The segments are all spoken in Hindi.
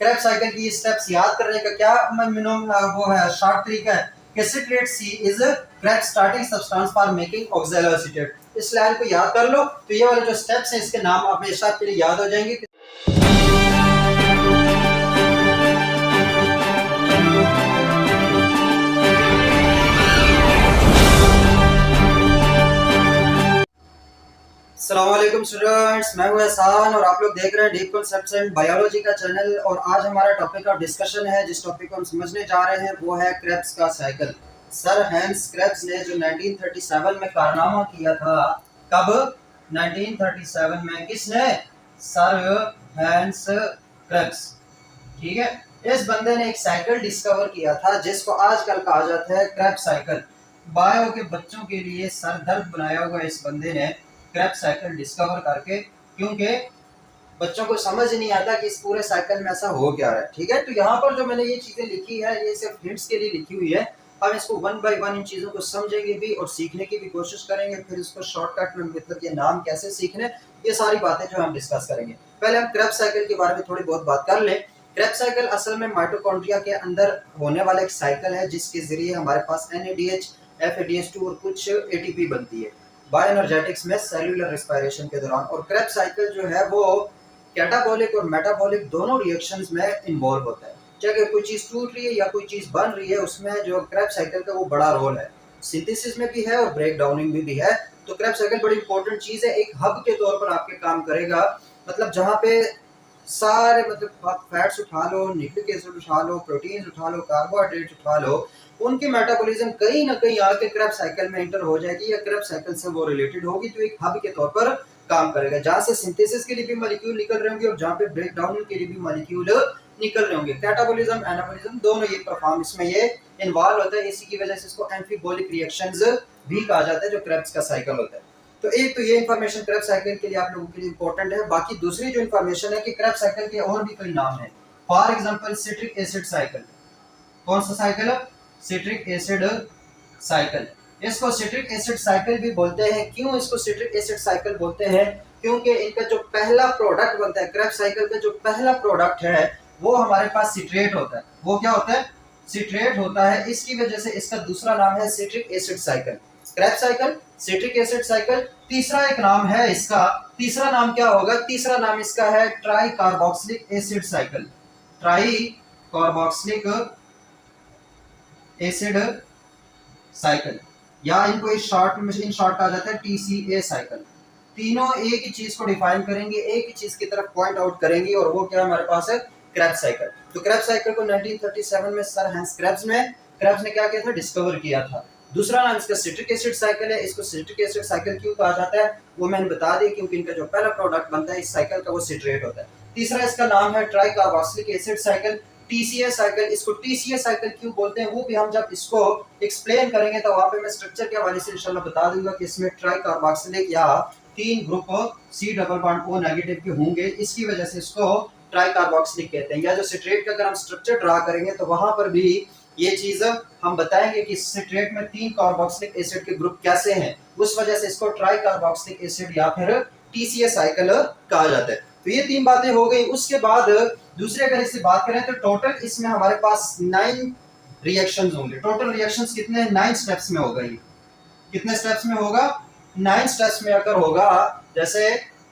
क्रेब्स साइकिल की स्टेप्स याद करने का क्या वो है शॉर्ट तरीका है कि citrate C is Krebs starting substance for making oxaloacetate. इस लाइन को याद कर लो तो ये वाले जो स्टेप्स हैं इसके नाम हमेशा आपके लिए याद हो जाएंगे। अस्सलामुअलैकुम स्टूडेंट्स, मैं हूं एहसान और आप लोग देख रहे हैं डीप कॉन्सेप्ट्स एंड बायोलॉजी का चैनल। और आज हमारा टॉपिक ऑफ डिस्कशन है, जिस टॉपिक को हम समझने जा रहे हैं वो है क्रेब्स का साइकिल। सर हैंस क्रेब्स ने जो 1937 में कारनामा किया था, कब? 1937 में। किसने? Sir Hans Krebs. ठीक है, इस बंदे ने एक साइकिल डिस्कवर किया था जिसको आजकल कहा जाता है क्रेब्स साइकिल। बायो के बच्चों के लिए सर दर्द बनाया हुआ इस बंदे ने क्रेब्स साइकिल डिस्कवर करके, क्योंकि बच्चों को समझ नहीं आता कि इस पूरे साइकिल में ऐसा हो क्या रहा है। ठीक है, तो यहाँ पर जो मैंने ये चीजें लिखी है ये सिर्फ हिंट्स के लिए लिखी हुई है। हम इसको वन बाय वन इन चीजों को समझेंगे भी और सीखने की भी कोशिश करेंगे, फिर इसको शॉर्टकट में मतलब ये नाम कैसे सीखने, ये सारी बातें जो हम डिस्कस करेंगे। पहले हम क्रेब्स साइकिल के बारे में थोड़ी बहुत बात कर लें। क्रेब्स साइकिल असल में माइटोकॉन्ड्रिया के अंदर होने वाला एक साइकिल है जिसके जरिए हमारे पास NADH, FADH2 और कुछ ATP बनती है बायोएनर्जेटिक्स में सेल्यूलर रेस्पिरेशन के दौरान। और क्रेब्स साइकिल जो है वो कैटाबॉलिक और मेटाबॉलिक दोनों रिएक्शंस में इन्वॉल्व होता है। चाहे कोई चीज टूट रही है या कोई चीज बन रही है, उसमें जो क्रेब्स साइकिल का वो बड़ा रोल है। सिंथेसिस में भी है और ब्रेक डाउनिंग में भी है। तो क्रेब्स साइकिल बड़ी इंपॉर्टेंट चीज है, एक हब के तौर पर आपके काम करेगा। मतलब जहाँ पे सारे मतलब आप फैट्स उठा लो, न्यूक्लिक एसिड उठा लो, प्रोटीन्स उठा लो, कार्बोहाइड्रेट्स उठा लो, उनकी मेटाबॉलिज्म कहीं ना कहीं आके क्रेब्स साइकिल में एंटर हो जाएगी या क्रेब्स साइकिल से वो रिलेटेड होगी, तो एक हब के तौर पर काम करेगा जहां से सिंथेसिस के लिए भी मॉलिक्यूल निकल रहे होंगे और जहां पे ब्रेक डाउन के लिए भी मॉलिक्यूल निकल रहे होंगे। कैटाबॉलिज्म, एनाबॉलिज्म दोनों ये परफॉर्म इसमें ये इन्वॉल्व होता है। इसी की वजह से इसको एम्फीबॉलिक रिएक्शंस भी कहा जाता है जो क्रेब्स का साइकिल होता है। तो एक तो ये इन्फॉर्मेशन क्रेब्स साइकिल के लिए आप लोगों के लिए इंपॉर्टेंट है। बाकी दूसरी जो इन्फॉर्मेशन है कि क्रेब्स साइकिल के और भी कई नाम है। For example citric acid cycle. कौन सा साइकिल? Citric acid cycle. इसको सिट्रिक एसिड साइकिल भी बोलते हैं। क्यों इसको सिट्रिक एसिड साइकिल बोलते हैं? क्योंकि इनका जो पहला प्रोडक्ट बनता है, क्रेब्स साइकिल का जो पहला प्रोडक्ट है वो हमारे पास सिट्रेट होता है। वो क्या होता है? सिट्रेट होता है। इसकी वजह से इसका दूसरा नाम है citric acid cycle. Krebs cycle, citric acid cycle. तीसरा एक नाम है इसका, तीसरा नाम क्या होगा? तीसरा नाम इसका है try carboxylic acid cycle. Try carboxylic acid cycle, या इनको इस शॉर्ट में इन शॉर्ट कहा जाता है TCA साइकिल। तीनों एक ही चीज को डिफाइन करेंगे, एक ही चीज की तरफ पॉइंट आउट करेंगे, और वो क्या हमारे पास है? Krebs cycle. तो क्रेब्स साइकिल को 1937 में सर हैंस क्रेब्स ने क्या किया था? डिस्कवर किया था। दूसरा नाम इसका सिट्रिक एसिड साइकिल है। इसको सिट्रिक एसिड साइकिल क्यों कहा जाता है वो मैंने बता दी, क्योंकि इनका जो पहला प्रोडक्ट बनता है इस साइकिल का वो सिट्रेट होता है। तीसरा इसका नाम है try carboxylic acid cycle, TCA cycle. इसको TCA साइकिल क्यों बोलते हैं वो भी हम जब इसको एक्सप्लेन करेंगे तो वहां पे मैं स्ट्रक्चर के हवाले से इंशाल्लाह बता दूंगा कि इसमें ट्राई कार्बोक्सिलिक या 3 group C double bond O negative के होंगे, इसकी वजह से इसको ट्राई कार्बोक्सिलिक कहते हैं। या जो सिट्रेट का अगर हम स्ट्रक्चर ड्रा करेंगे तो वहां पर भी ये चीज हम बताएंगे कि सिट्रेट में 3 कार्बोक्सिलिक एसिड के ग्रुप कैसे हैं, उस वजह से इसको ट्राई कार्बोक्सिलिक एसिड या फिर TCA साइकिल कहा जाता है। तो ये 3 बातें हो गई। उसके बाद दूसरे अगर इससे बात करें तो टोटल इसमें हमारे पास 9 रिएक्शंस होंगे। टोटल रिएक्शंस कितने? 9 स्टेप्स में होगा। ये कितने स्टेप्स में होगा? 9 स्टेप्स में अगर होगा, जैसे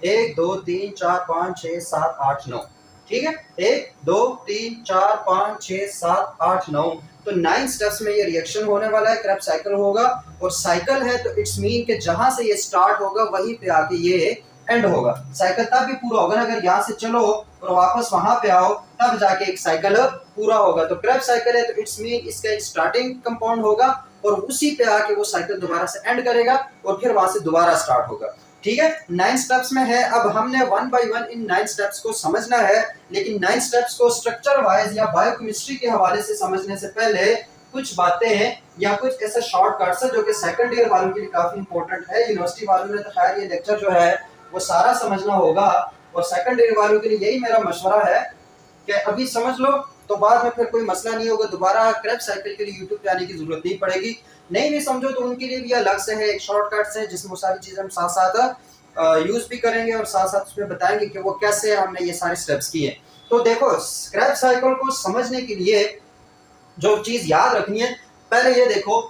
1 2 3 4 5 6 7 8 9, ठीक है, 1 2 3 4 5 6 7 8 9, तो 9 स्टेप्स में ये रिएक्शन होने वाला है। क्रेब्स साइकिल होगा, और साइकिल है तो इट्स मीन कि जहां से ये स्टार्ट होगा वहीं पे आके ये एंड होगा। साइकिल तब भी पूरा होगा ना अगर यहाँ से चलो और वापस वहां पे आओ, तब जाके एक साइकिल पूरा होगा। तो क्रेब्स साइकिल है तो इट्स मीन इसका एक स्टार्टिंग कंपाउंड होगा और उसी पे आके वो साइकिल दोबारा से एंड करेगा और फिर वहां से दोबारा स्टार्ट होगा। ठीक है, 9 स्टेप्स में है। अब हमने one by one in 9 steps को समझना है, लेकिन 9 स्टेप्स को स्ट्रक्चर वाइज या बायोकेमिस्ट्री के हवाले से समझने से पहले कुछ बातें या कुछ ऐसे शॉर्टकट्स है जो कि सेकंड ईयर वालों के लिए काफी इंपॉर्टेंट है। यूनिवर्सिटी वालों ने तो खैर ये लेक्चर जो है वो सारा समझना होगा, और सेकंड ईयर वालों के लिए यही मेरा मशवरा है कि अभी समझ लो तो बाद में फिर कोई मसला नहीं होगा। दोबारा क्रेब्स साइकिल के लिए यूट्यूब पे आने की जरूरत नहीं पड़ेगी। नहीं भी समझो तो उनके लिए भी अलग से है, एक शॉर्टकट्स है जिसमें सारी चीजें हम साथ साथ यूज भी करेंगे और साथ साथ उसमें बताएंगे कि वो कैसे हमने ये सारे स्टेप्स किए। तो देखो क्रेब्स साइकिल को समझने के लिए जो चीज याद रखनी है, पहले ये देखो,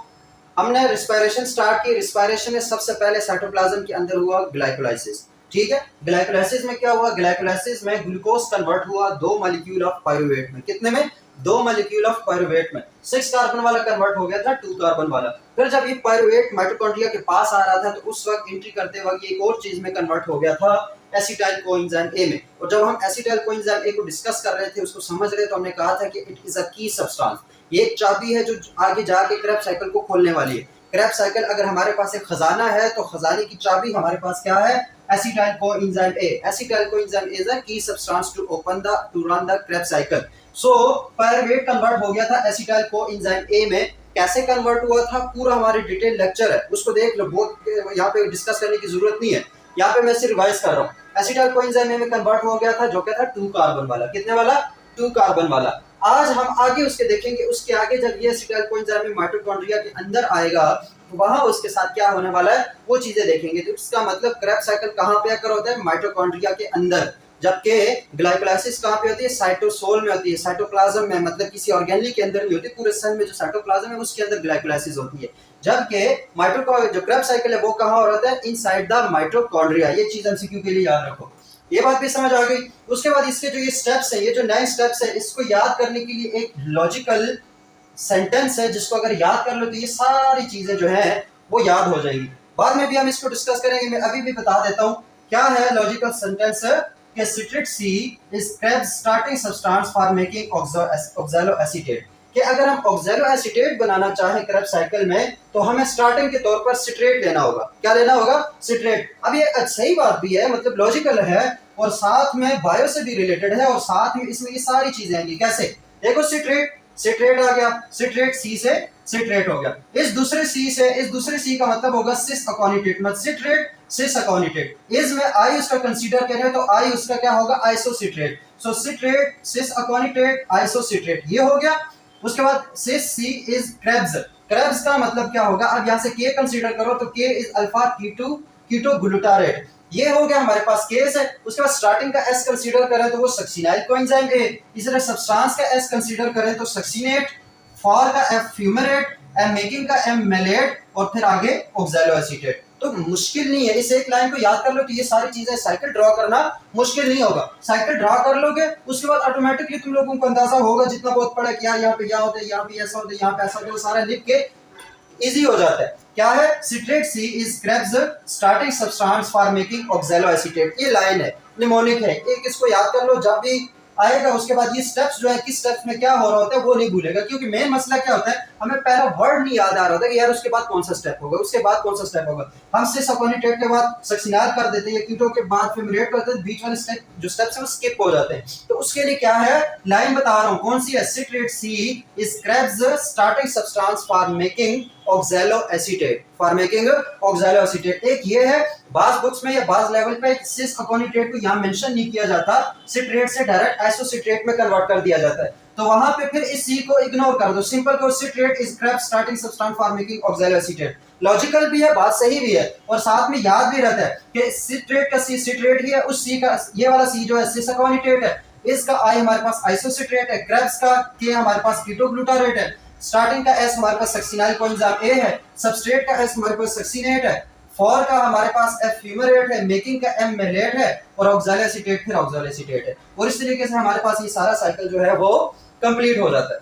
हमने रिस्पायरेशन स्टार्ट की। रिस्पायरेशन में सबसे पहले साइटोप्लाज्म के अंदर हुआ ग्लाइकोलाइसिस। ठीक है, ग्लाइकोलाइसिस में क्या हुआ? ग्लाइकोलाइसिस में ग्लूकोज कन्वर्ट हुआ 2 मॉलिक्यूल ऑफ पायरुवेट में। कितने में? 2 मॉलिक्यूल ऑफ पायरुवेट में। 6 कार्बन वाला कन्वर्ट हो गया था 2 कार्बन वाला। फिर जब ये पायरुवेट माइटोकॉन्ड्रिया के पास आ रहा था तो उस वक्त एंट्री करते वक्त एक और चीज में कन्वर्ट हो गया था, एसिटाइल कोएंजाइम ए में। और जब हम एसिटाइल कोएंजाइम ए को डिस्कस कर रहे थे, उसको समझ रहे, तो हमने कहा था कि it is a key substance. ये एक चाबी है जो आगे जाके क्रेब्स साइकिल को खोलने वाली है। क्रेब्स साइकिल, अगर हमारे पास एक खजाना है तो खजाने की चाबी हमारे पास क्या है? Acetyl coenzyme A. Acetyl coenzyme A is a key substance to run the Krebs cycle. So pyruvate convert हो गया था एसिटाइल कोएंजाइम ए में। कैसे कन्वर्ट हुआ था पूरा हमारे डिटेल लेक्चर है, उसको देख लो। बहुत यहाँ पे डिस्कस करने की जरूरत नहीं है, यहाँ पे मैं सिर्फ रिवाइज कर रहा हूँ। एसिटाइल कोएंजाइम ए में कन्वर्ट हो गया था, जो क्या था? 2 कार्बन वाला। कितने वाला? 2 कार्बन वाला। आज हम आगे उसके देखेंगे, उसके आगे जब ये एसिटाइल कोएंजाइम माइटोकॉन्ड्रिया के अंदर आएगा तो वहां उसके साथ क्या होने वाला है वो चीजें देखेंगे। तो इसका मतलब क्रेब्स साइकिल कहां पे अकर होता है? माइटोकॉन्ड्रिया के अंदर। जबकि ग्लाइकोलाइसिस कहां पे होती है? साइटोसोल में होती है, साइटोप्लाज्म में, मतलब किसी ऑर्गेनेल के अंदर नहीं होती। पूरे सेल में जो साइटोप्लाज्म है उसके अंदर ग्लाइकोलाइसिस होती है। जबकि जो क्रेब्स साइकिल है वो कहां हो रहा है? Inside the mitochondria. ये चीज एमसीक्यू के लिए याद रखो। ये बात भी समझ आ गई। उसके बाद इसके जो ये स्टेप्स है, ये जो 9 स्टेप्स है, इसको याद करने के लिए एक लॉजिकल सेंटेंस है जिसको अगर याद कर लो तो ये सारी चीजें जो है वो याद हो जाएगी। बाद में भी हम इसको डिस्कस करेंगे, मैं अभी भी बता देता हूं क्या है लॉजिकल सेंटेंस कि citrate C is Krebs starting substance for making oxaloacetate. कि अगर हम ऑक्सैलो एसीटेट बनाना चाहें क्रेब्स साइकिल में तो हमें स्टार्टिंग के तौर पर सिट्रेट लेना होगा। क्या लेना होगा? सिट्रेट। अब ये सही बात भी है, मतलब लॉजिकल है और साथ में बायो से भी रिलेटेड है और साथ में इसमें ये सारी चीजें आएंगी। कैसे? देखो, सिट्रेट आ गया, सिट्रेट सी से सिट्रेट हो गया। इस दूसरे सी का मतलब होगा सिस अकोनिटेट, मतलब सिट्रेट सिस अकोनिटेट। इस में आई उसका कंसीडर करें तो आई उसका क्या होगा? आइसोसिट्रेट। सो सिट्रेट सिस अकोनिटेट आइसोसिट्रेट, ये हो गया। उसके बाद सिस सी इज क्रेब्स। क्रेब्स का मतलब क्या होगा? अब यहां से के कंसीडर करो तो के इज अल्फा कीटो ग्लूटारेट, ये हो गया हमारे पास केस है। उसके बाद स्टार्टिंग का एस कंसीडर करें तो वो सक्सिनाइल कोएंजाइम ए। इस तरह सब्सटेंस का एस कंसीडर करें तो सक्सिनेट, फॉर का एफ फ्यूमरेट, एम मेकिंग का एम मेलेट और फिर आगे ऑक्सैलो एसीटेट। तो मुश्किल नहीं है, इस एक लाइन को याद कर लो तो ये सारी चीजें साइकिल ड्रॉ करना मुश्किल नहीं होगा। साइकिल ड्रॉ कर लोगे उसके बाद ऑटोमेटिकली तुम लोगों को अंदाजा होगा, जितना बहुत पड़ा कि यार यहाँ पे यहाँ होता है, यहाँ पे ऐसा होता है, यहाँ पे ऐसा होता है, सारा लिख के इजी हो जाता है। क्या है? Citrate C is Krebs starting substance for making oxaloacetate. ये लाइन है, निमोनिक है, एक इसको याद कर लो जब भी आएगा। उसके बाद ये स्टेप्स जो है, किस स्टेप्स में क्या हो रहा होता है वो नहीं भूलेगा, क्योंकि मेन मसला क्या होता है, हमें पहला वर्ड नहीं याद आ रहा होता कि यार उसके बाद कौन सा स्टेप होगा, उसके बाद कौन सा स्टेप होगा। हम सिस अकोनिटेट के बाद सक्सिनाल कर देते हैं, कीटो के बाद फ्यूमरेट करते हैं, बीच वाले स्टेप जो स्टेप्स है वो स्किप हो जाते हैं। तो उसके लिए क्या है, लाइन बता रहा हूं कौन सी है? Citrate C is Krebs starting substance for making oxaloacetate, for making oxaloacetate. एक ये है, बाज बुक्स में या बाज लेवल पे सिस अकोनिटेट को यहां मेंशन नहीं किया जाता, सिट्रेट से डायरेक्ट आइसोसिट्रेट में कन्वर्ट कर दिया जाता है। तो वहां पे फिर इस सी को इग्नोर कर दो, सिंपल को citrate is Krebs starting substance for making oxalo acetate. Logical भी है, बात सही भी है और साथ में याद भी रहता है कि सिट्रेट का सी सिट्रेट ही है, उस सी का ये वाला सी जो है सिस अकोनिटेट है, इसका आई हमारे पास आइसोसिट्रेट है, क्रेब्स का के हमारे पास कीटोग्लूटारेट है, स्टार्टिंग का एस हमारे पास सक्सिनाइल कोएंजाइम ए है, सबस्ट्रेट का एस हमारे पास सक्सिनेट है, फॉर का हमारे पास एफ फ्यूमरेट है, मेकिंग का एम मेलेट है और ऑक्सैलो एसीटेट फिर ऑक्सैलो एसीटेट है। और इस तरीके से हमारे पास ये सारा साइकिल जो है वो कंप्लीट हो जाता है।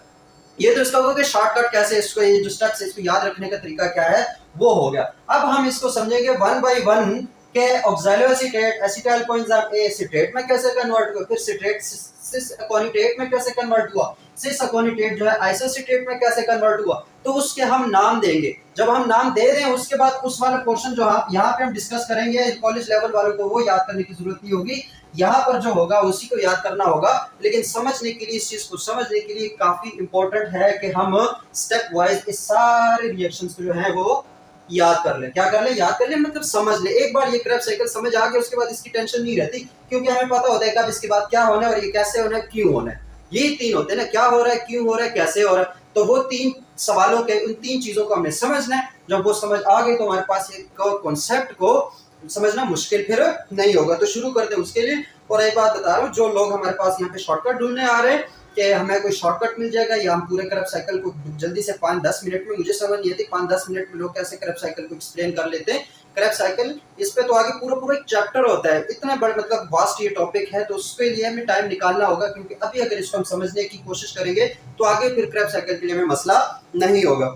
ये तो इसका होगा कि शॉर्टकट कैसे, इसको ये जो स्टेप्स है इसको याद रखने का तरीका क्या है वो हो गया। अब हम इसको समझेंगे वन बाय वन के ऑक्सैलो एसीटेट एसिटाइल कोएंजाइम ए एसीटेट में कैसे कन्वर्ट हुआ, फिर सिट्रेट सिस अकोनिटेट में कैसे कन्वर्ट हुआ, सिस अकोनिटेट जो है आइसोसिट्रेट में कैसे कन्वर्ट हुआ। तो उसके हम नाम देंगे, जब हम नाम दे दें उसके बाद उस वाला पोर्शन जो यहाँ पे हम डिस्कस करेंगे, कॉलेज लेवल वालों को वो याद करने की जरूरत नहीं होगी, यहाँ पर जो होगा उसी को याद करना होगा। लेकिन समझने के लिए, इस चीज को समझने के लिए काफी इंपॉर्टेंट है कि हम स्टेप वाइज इस सारे रिएक्शंस को जो है वो याद कर ले। क्या कर ले? याद कर ले, मतलब समझ ले। एक बार ये क्रेब्स साइकिल समझ आ गया उसके बाद इसकी टेंशन नहीं रहती, क्योंकि हमें पता होता है कब इसके बाद क्या होना है और ये कैसे होना है, क्यों होना है। ये तीन होते हैं ना, क्या हो रहा है, क्यों हो रहा है, कैसे हो रहा है। तो वो तीन सवालों के, उन तीन चीजों को हमने समझना है। जब वो समझ आ गई तो हमारे पास एक कॉन्सेप्ट को समझना मुश्किल फिर नहीं होगा। तो शुरू करते हैं उसके लिए। और एक बात बता रहा हूँ, जो लोग हमारे पास यहाँ पे शॉर्टकट ढूंढने आ रहे हैं कि हमें कोई शॉर्टकट मिल जाएगा या हम पूरे करब साइकिल को जल्दी से 5-10 मिनट में, मुझे समझ नहीं आती 5-10 मिनट में लोग कैसे करब साइकिल को एक्सप्लेन कर लेते हैं। करब साइकिल इस पे तो आगे पूरा पूरा एक चैप्टर होता है, इतना बड़ा मतलब वास्ट ये टॉपिक है, तो उसके लिए हमें टाइम निकालना होगा, क्योंकि अभी अगर इसको हम समझने की कोशिश करेंगे तो आगे फिर करब साइकिल के लिए हमें मसला नहीं होगा।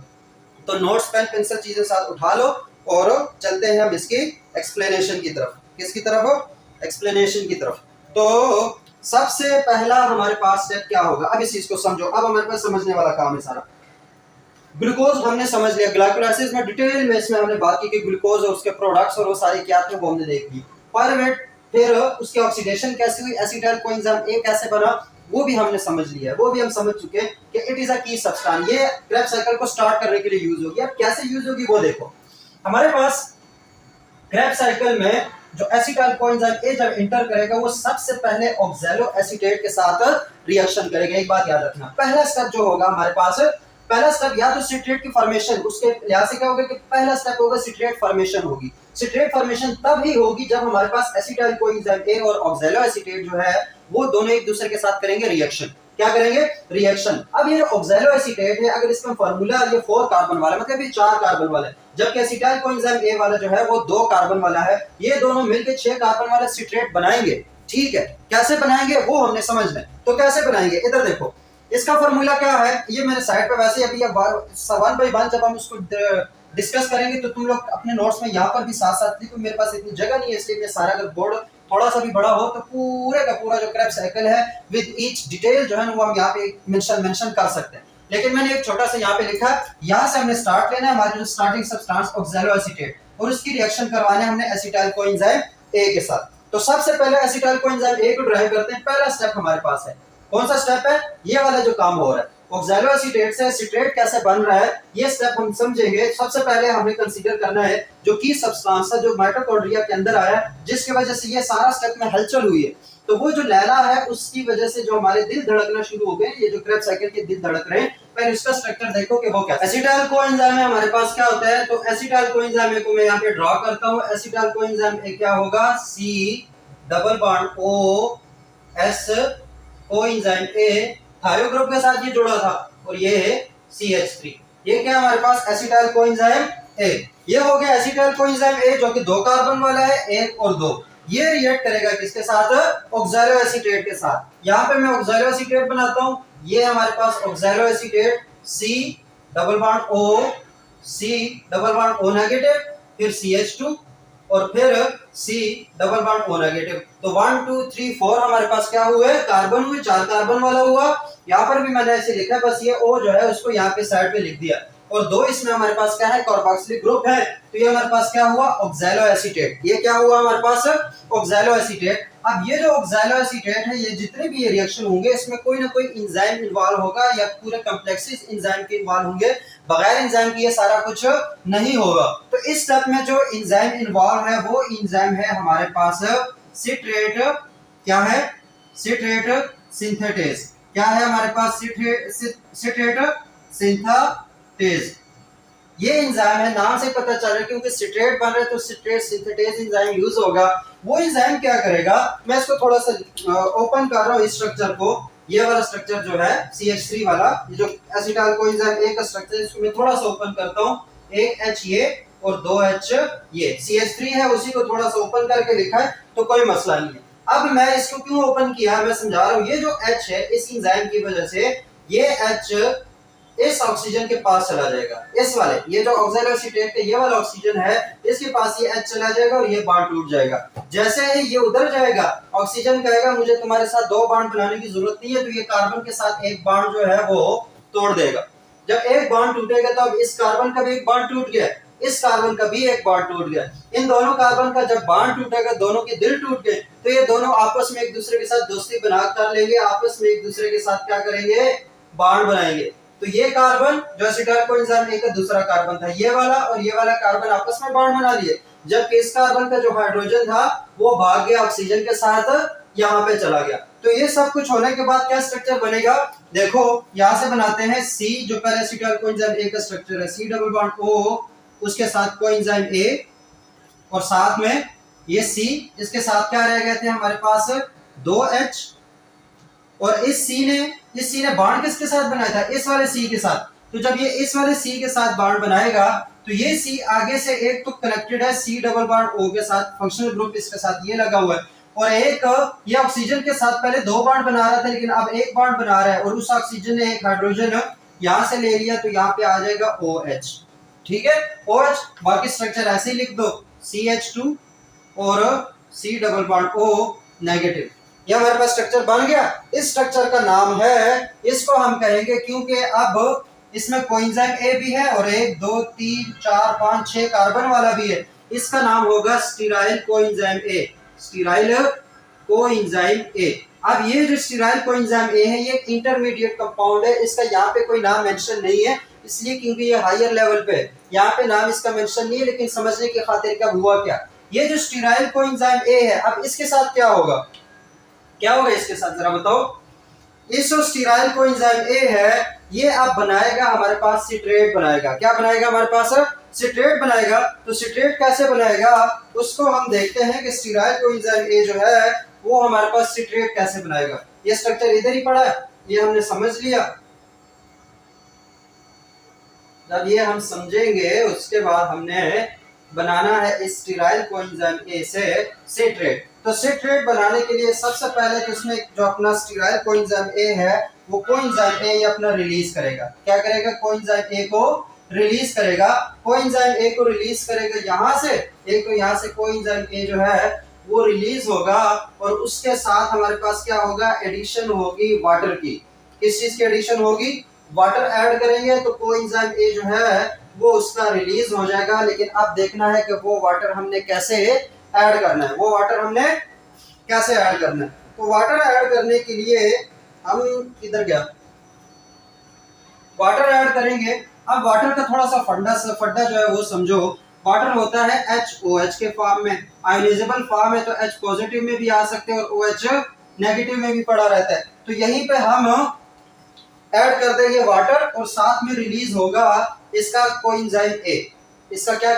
तो नोट्स पेन पेंसिल चीजें साथ उठा लो और चलते हैं हम इसकी एक्सप्लेनेशन की तरफ। किसकी तरफ? एक्सप्लेनेशन की तरफ। तो सबसे पहला हमारे पास स्टेप क्या होगा, अब इस चीज को समझो, अब हमारे पास समझने वाला काम है सारा। ग्लूकोज हमने समझ लिया, ग्लाइकोलाइसिस में डिटेल में इसमें हमने बात की कि ग्लूकोज और उसके प्रोडक्ट्स और वो सारी क्या थे वो हमने देख ली। पायरुवेट, फिर उसकी ऑक्सीडेशन कैसे हुई, एसिटाइल कोएंजाइम ए कैसे बना, वो भी हमने समझ लिया है, वो भी हम समझ चुके हैं कि it is a key substance, ये क्रेब साइकिल को स्टार्ट करने के लिए यूज होगी। अब कैसे यूज होगी वो देखो। हमारे पास क्रेब साइकिल में जो एसिटाइल कोएंजाइम ए जब इंटर करेगा वो सबसे पहले ऑक्सैलो एसीटेट के साथ रिएक्शन करेगा। एक बात याद रखना, पहला स्टेप जो होगा हमारे पास, पहला स्टेप या तो सिट्रेट की फॉर्मेशन, उसके लिहाज से क्या होगा कि पहला स्टेप होगा सिट्रेट फॉर्मेशन होगी। सिट्रेट फॉर्मेशन तब ही होगी जब हमारे पास एसिटाइल कोएंजाइम ए और ऑक्सैलो एसीटेट जो है वो दोनों एक दूसरे के साथ करेंगे रिएक्शन। क्या करेंगे? रिएक्शन। अब ये ऑक्सैलो एसीटेट है, अगर इसका फार्मूला ये 4 कार्बन वाला, मतलब ये 4 कार्बन वाला है, जबकि एसिटाइल कोएंजाइम ए वाला जो है वो 2 कार्बन वाला है। ये दोनों मिलकर 6 कार्बन वाला सिट्रेट बनाएंगे। ठीक है, कैसे बनाएंगे वो हमने समझना है। तो कैसे बनाएंगे, इधर देखो, इसका फार्मूला क्या है, ये मेरे साइड पे वैसे अभी वन बाय वन जब हम उसको डिस्कस करेंगे तो तुम लोग अपने नोट्स में यहाँ पर भी साथ साथ लिखो। मेरे पास इतनी जगह नहीं है, इसलिए मैं सारा अगर बोर्ड थोड़ा सा भी बड़ा हो तो पूरे का पूरा जो क्रेब साइकिल है विद ईच डिटेल जो है वो हम यहाँ पे मेंशन कर सकते हैं। लेकिन मैंने एक छोटा सा यहाँ पे लिखा, यहाँ से हमने स्टार्ट लेना है, हमारी जो स्टार्टिंग सब्सटेंस ऑक्सैलो एसीटेट, और उसकी रिएक्शन करवाने हमने एसिटाइल कोएंजाइम ए के साथ। तो सबसे पहले एसिटाइल कोएंजाइम ए को ड्राइव करते हैं। पहला स्टेप हमारे पास है, कौन सा स्टेप है? ये वाला जो काम हो रहा है, ऑक्सैलो एसीटेट से सिट्रेट कैसे बन रहा है, ये स्टेप हम समझेंगे। सबसे पहले हमें कंसीडर करना है जो की सब्सटेंस है जो माइटोकॉन्ड्रिया के अंदर आया, जिसकी वजह से ये सारा स्टेप में हलचल हुई है। तो वो जो लैला है उसकी वजह से जो हमारे दिल धड़कना शुरू हो गए, ये जो क्रेब साइकिल के दिल धड़क रहे हैं, पहले इसका स्ट्रक्चर देखो कि वो क्या है। एसिटाइल कोएंजाइम में हमारे पास क्या होता है, तो एसिटाइल कोएंजाइम को मैं यहाँ पे ड्रॉ करता हूँ। एसिटाइल कोएंजाइम क्या होगा, C double bond O S coenzyme A, thio group के साथ ये जुड़ा था, और ये है CH3। ये क्या हमारे पास एसिटाइल कोएंजाइम ए, ये हो गया एसिटाइल कोएंजाइम ए जो कि 2 कार्बन वाला है, 1 और 2। ये रिएक्ट करेगा किसके साथ? ऑक्सैलो एसीटेट के साथ। यहाँ पे मैं ऑक्सैलो एसीटेट बनाता हूँ, ये हमारे पास oxaloacetate C double bond O, C double bond O negative, फिर CH2 और फिर C double bond O negative. तो 1 2 3 4 हमारे पास क्या हुए, कार्बन हुए, 4 कार्बन वाला हुआ। यहाँ पर भी मैंने ऐसे लिखा, बस ये O जो है उसको यहाँ पे साइड पे लिख दिया, और 2 इसमें हमारे पास क्या है, कार्बोक्सिलिक ग्रुप है। तो ये हमारे पास क्या हुआ, ऑक्सैलो एसीटेट। ये क्या हुआ हमारे पास, ऑक्सैलो एसीटेट। अब ये जो ऑक्सैलो एसीटेट है, ये जितने भी ये रिएक्शन होंगे इसमें कोई ना कोई एंजाइम इन्वॉल्व होगा, या पूरे कॉम्प्लेक्सेस एंजाइम के इन्वॉल्व होंगे। बगैर एंजाइम के ये सारा कुछ नहीं होगा। तो इस स्टेप में जो एंजाइम इन्वॉल्व है वो एंजाइम है हमारे पास सिट्रेट, क्या है, सिट्रेट सिंथेटेज। क्या है हमारे पास, सिट्रेट सिंथेटेज। ये एंजाइम है, नाम से पता चल रहा है क्योंकि सिट्रेट बन रहा है तो सिट्रेट सिंथेटेज एंजाइम यूज होगा। वो एंजाइम क्या करेगा, मैं इसको थोड़ा सा ओपन कर रहा हूँ इस स्ट्रक्चर को। ये वाला स्ट्रक्चर जो है CH3 वाला, ये जो एसिटाइल कोएंजाइम ए का स्ट्रक्चर है, इसको मैं थोड़ा सा ओपन करता हूँ। 1 H ये और 2 H ये, CH3 है उसी को थोड़ा सा ओपन करके लिखा है, तो कोई मसला नहीं है। अब मैं इसको क्यों ओपन किया मैं समझा रहा हूँ। ये जो H है इस एंजाइम की वजह से ये H इस ऑक्सीजन के पास चला जाएगा, इस वाले, ये जो ऑक्सैलो एसीटेट का ये वाला ऑक्सीजन है इसके पास ये H चला जाएगा और ये बॉन्ड टूट जाएगा। जैसे ही ये उधर जाएगा, ऑक्सीजन कहेगा मुझे तुम्हारे साथ 2 बॉन्ड बनाने की जरूरत नहीं है, तो ये कार्बन के साथ एक बॉन्ड जो है वो तोड़ देगा। जब एक बॉन्ड टूटेगा तो अब इस कार्बन का भी एक बॉन्ड टूट गया, इस कार्बन का भी एक बॉन्ड टूट गया। इन दोनों कार्बन का जब बॉन्ड टूटेगा, दोनों के दिल टूट गए, तो ये दोनों आपस में एक दूसरे के साथ दोस्ती बना कर लेंगे, आपस में एक दूसरे के साथ क्या करेंगे, बॉन्ड बनाएंगे। तो ये कार्बन जो एसिटाइल कोएंजाइम ए का दूसरा कार्बन था, ये वाला और ये वाला कार्बन आपस में बॉन्ड बना लिए, जबकि इस कार्बन का जो हाइड्रोजन था वो भाग गया ऑक्सीजन के साथ, यहाँ पे चला गया। तो ये सब कुछ होने के बाद क्या स्ट्रक्चर बनेगा, देखो यहाँ से बनाते हैं। C जो पहले एसिटाइल कोएंजाइम ए का स्ट्रक्चर है, C डबल बॉन्ड O, उसके साथ कोएंजाइम A, और साथ में ये C, इसके साथ क्या रह गए थे हमारे पास, 2H, और इस C ने बॉन्ड किसके साथ बनाया था, इस वाले C के साथ। तो जब ये इस वाले C के साथ बॉन्ड बनाएगा तो ये C आगे से एक तो कनेक्टेड है C डबल बॉन्ड O के साथ, फंक्शनल ग्रुप इसके साथ ये लगा हुआ है, और एक ये ऑक्सीजन के साथ पहले 2 बॉन्ड बना रहा था लेकिन अब 1 बॉन्ड बना रहा है, और उस ऑक्सीजन ने एक हाइड्रोजन यहां से ले लिया तो यहाँ पे आ जाएगा OH। ठीक है, OH। बाकी स्ट्रक्चर ऐसे ही लिख दो, CH2 और C double bond O negative. ये हमारे पास स्ट्रक्चर बन गया। इस स्ट्रक्चर का नाम है, इसको हम कहेंगे, क्योंकि अब इसमें कोएंजाइम ए भी है और 1 2 3 4 5 6 कार्बन वाला भी है, इसका नाम होगा sterile coenzyme A, sterile coenzyme A. अब ये जो स्टीराइल कोएंजाइम ए है ये एक इंटरमीडिएट कंपाउंड है, इसका यहाँ पे कोई नाम मेंशन नहीं है, इसलिए क्योंकि ये हायर लेवल पे है, यहाँ पे नाम इसका मेंशन नहीं है, लेकिन समझने की खातिर क्या हुआ क्या, ये जो स्टीराइल कोएंजाइम ए है, अब इसके साथ क्या होगा, क्या होगा इसके साथ जरा बताओ। इस जो स्टीराइल कोएंजाइम ए है ये अब बनाएगा हमारे पास सिट्रेट बनाएगा, क्या बनाएगा हमारे पास, सिट्रेट बनाएगा। तो सिट्रेट कैसे बनाएगा उसको हम देखते हैं कि स्टीराइल कोएंजाइम ए जो है वो हमारे पास सिट्रेट कैसे बनाएगा। ये स्ट्रक्चर इधर ही पड़ा है, ये हमने समझ लिया। जब ये हम समझेंगे उसके बाद हमने बनाना है इस स्टीराइल कोएंजाइम ए से सिट्रेट। तो सिट्रेट बनाने के लिए सबसे पहले तो उसमें जो अपना स्टीराइल कोएंजाइम ए है वो कोएंजाइम ए अपना रिलीज करेगा, क्या करेगा, कोएंजाइम ए को रिलीज करेगा। कोएंजाइम ए को रिलीज करेगा यहाँ से, एक तो यहाँ से कोएंजाइम ए जो है वो रिलीज होगा, और उसके साथ हमारे पास क्या होगा, एडिशन होगी वाटर की। किस चीज की एडिशन होगी, वाटर ऐड करेंगे तो कोएंजाइम ए जो है वो उसका रिलीज हो जाएगा। लेकिन अब देखना है कि वो वाटर हमने कैसे ऐड करना है, वो वाटर हमने कैसे ऐड करना है। तो वाटर ऐड करने के लिए हम किधर गया, वाटर ऐड करेंगे। अब वाटर का थोड़ा सा फड्डा जो है वो समझो। वाटर होता है HOH के फॉर्म में, आयोनाइजेबल फॉर्म है, तो H पॉजिटिव में भी आ सकते हैं और OH नेगेटिव में भी पड़ा रहता है। तो यहीं पे हम ऐड कर देंगे वाटर, और साथ में रिलीज होगा इसका कोएंजाइम ए। इसका क्या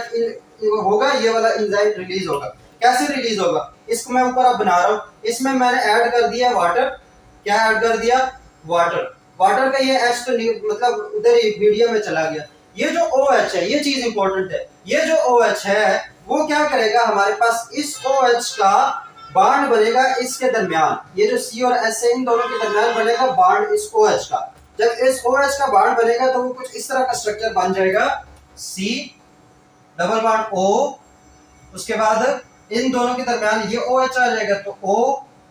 होगा, ये वाला एंजाइम रिलीज होगा। कैसे रिलीज होगा, इसको मैं ऊपर अब बना रहा हूँ, इसमें मैंने ऐड कर दिया वाटर, क्या ऐड कर दिया, वाटर। वाटर का ये H तो मतलब उधर ही मीडियम में चला गया। ये जो OH है, ये चीज इंपॉर्टेंट है, ये जो OH है वो क्या करेगा, हमारे पास इस OH का बॉन्ड बनेगा इसके दरमियान, ये जो C और S है इन दोनों के दरमियान बनेगा बॉन्ड इस OH का। जब इस OH का बॉन्ड बनेगा तो वो कुछ इस तरह का स्ट्रक्चर बन जाएगा, C डबल बॉन्ड O, उसके बाद इन दोनों के दरमियान ये OH आ जाएगा तो O,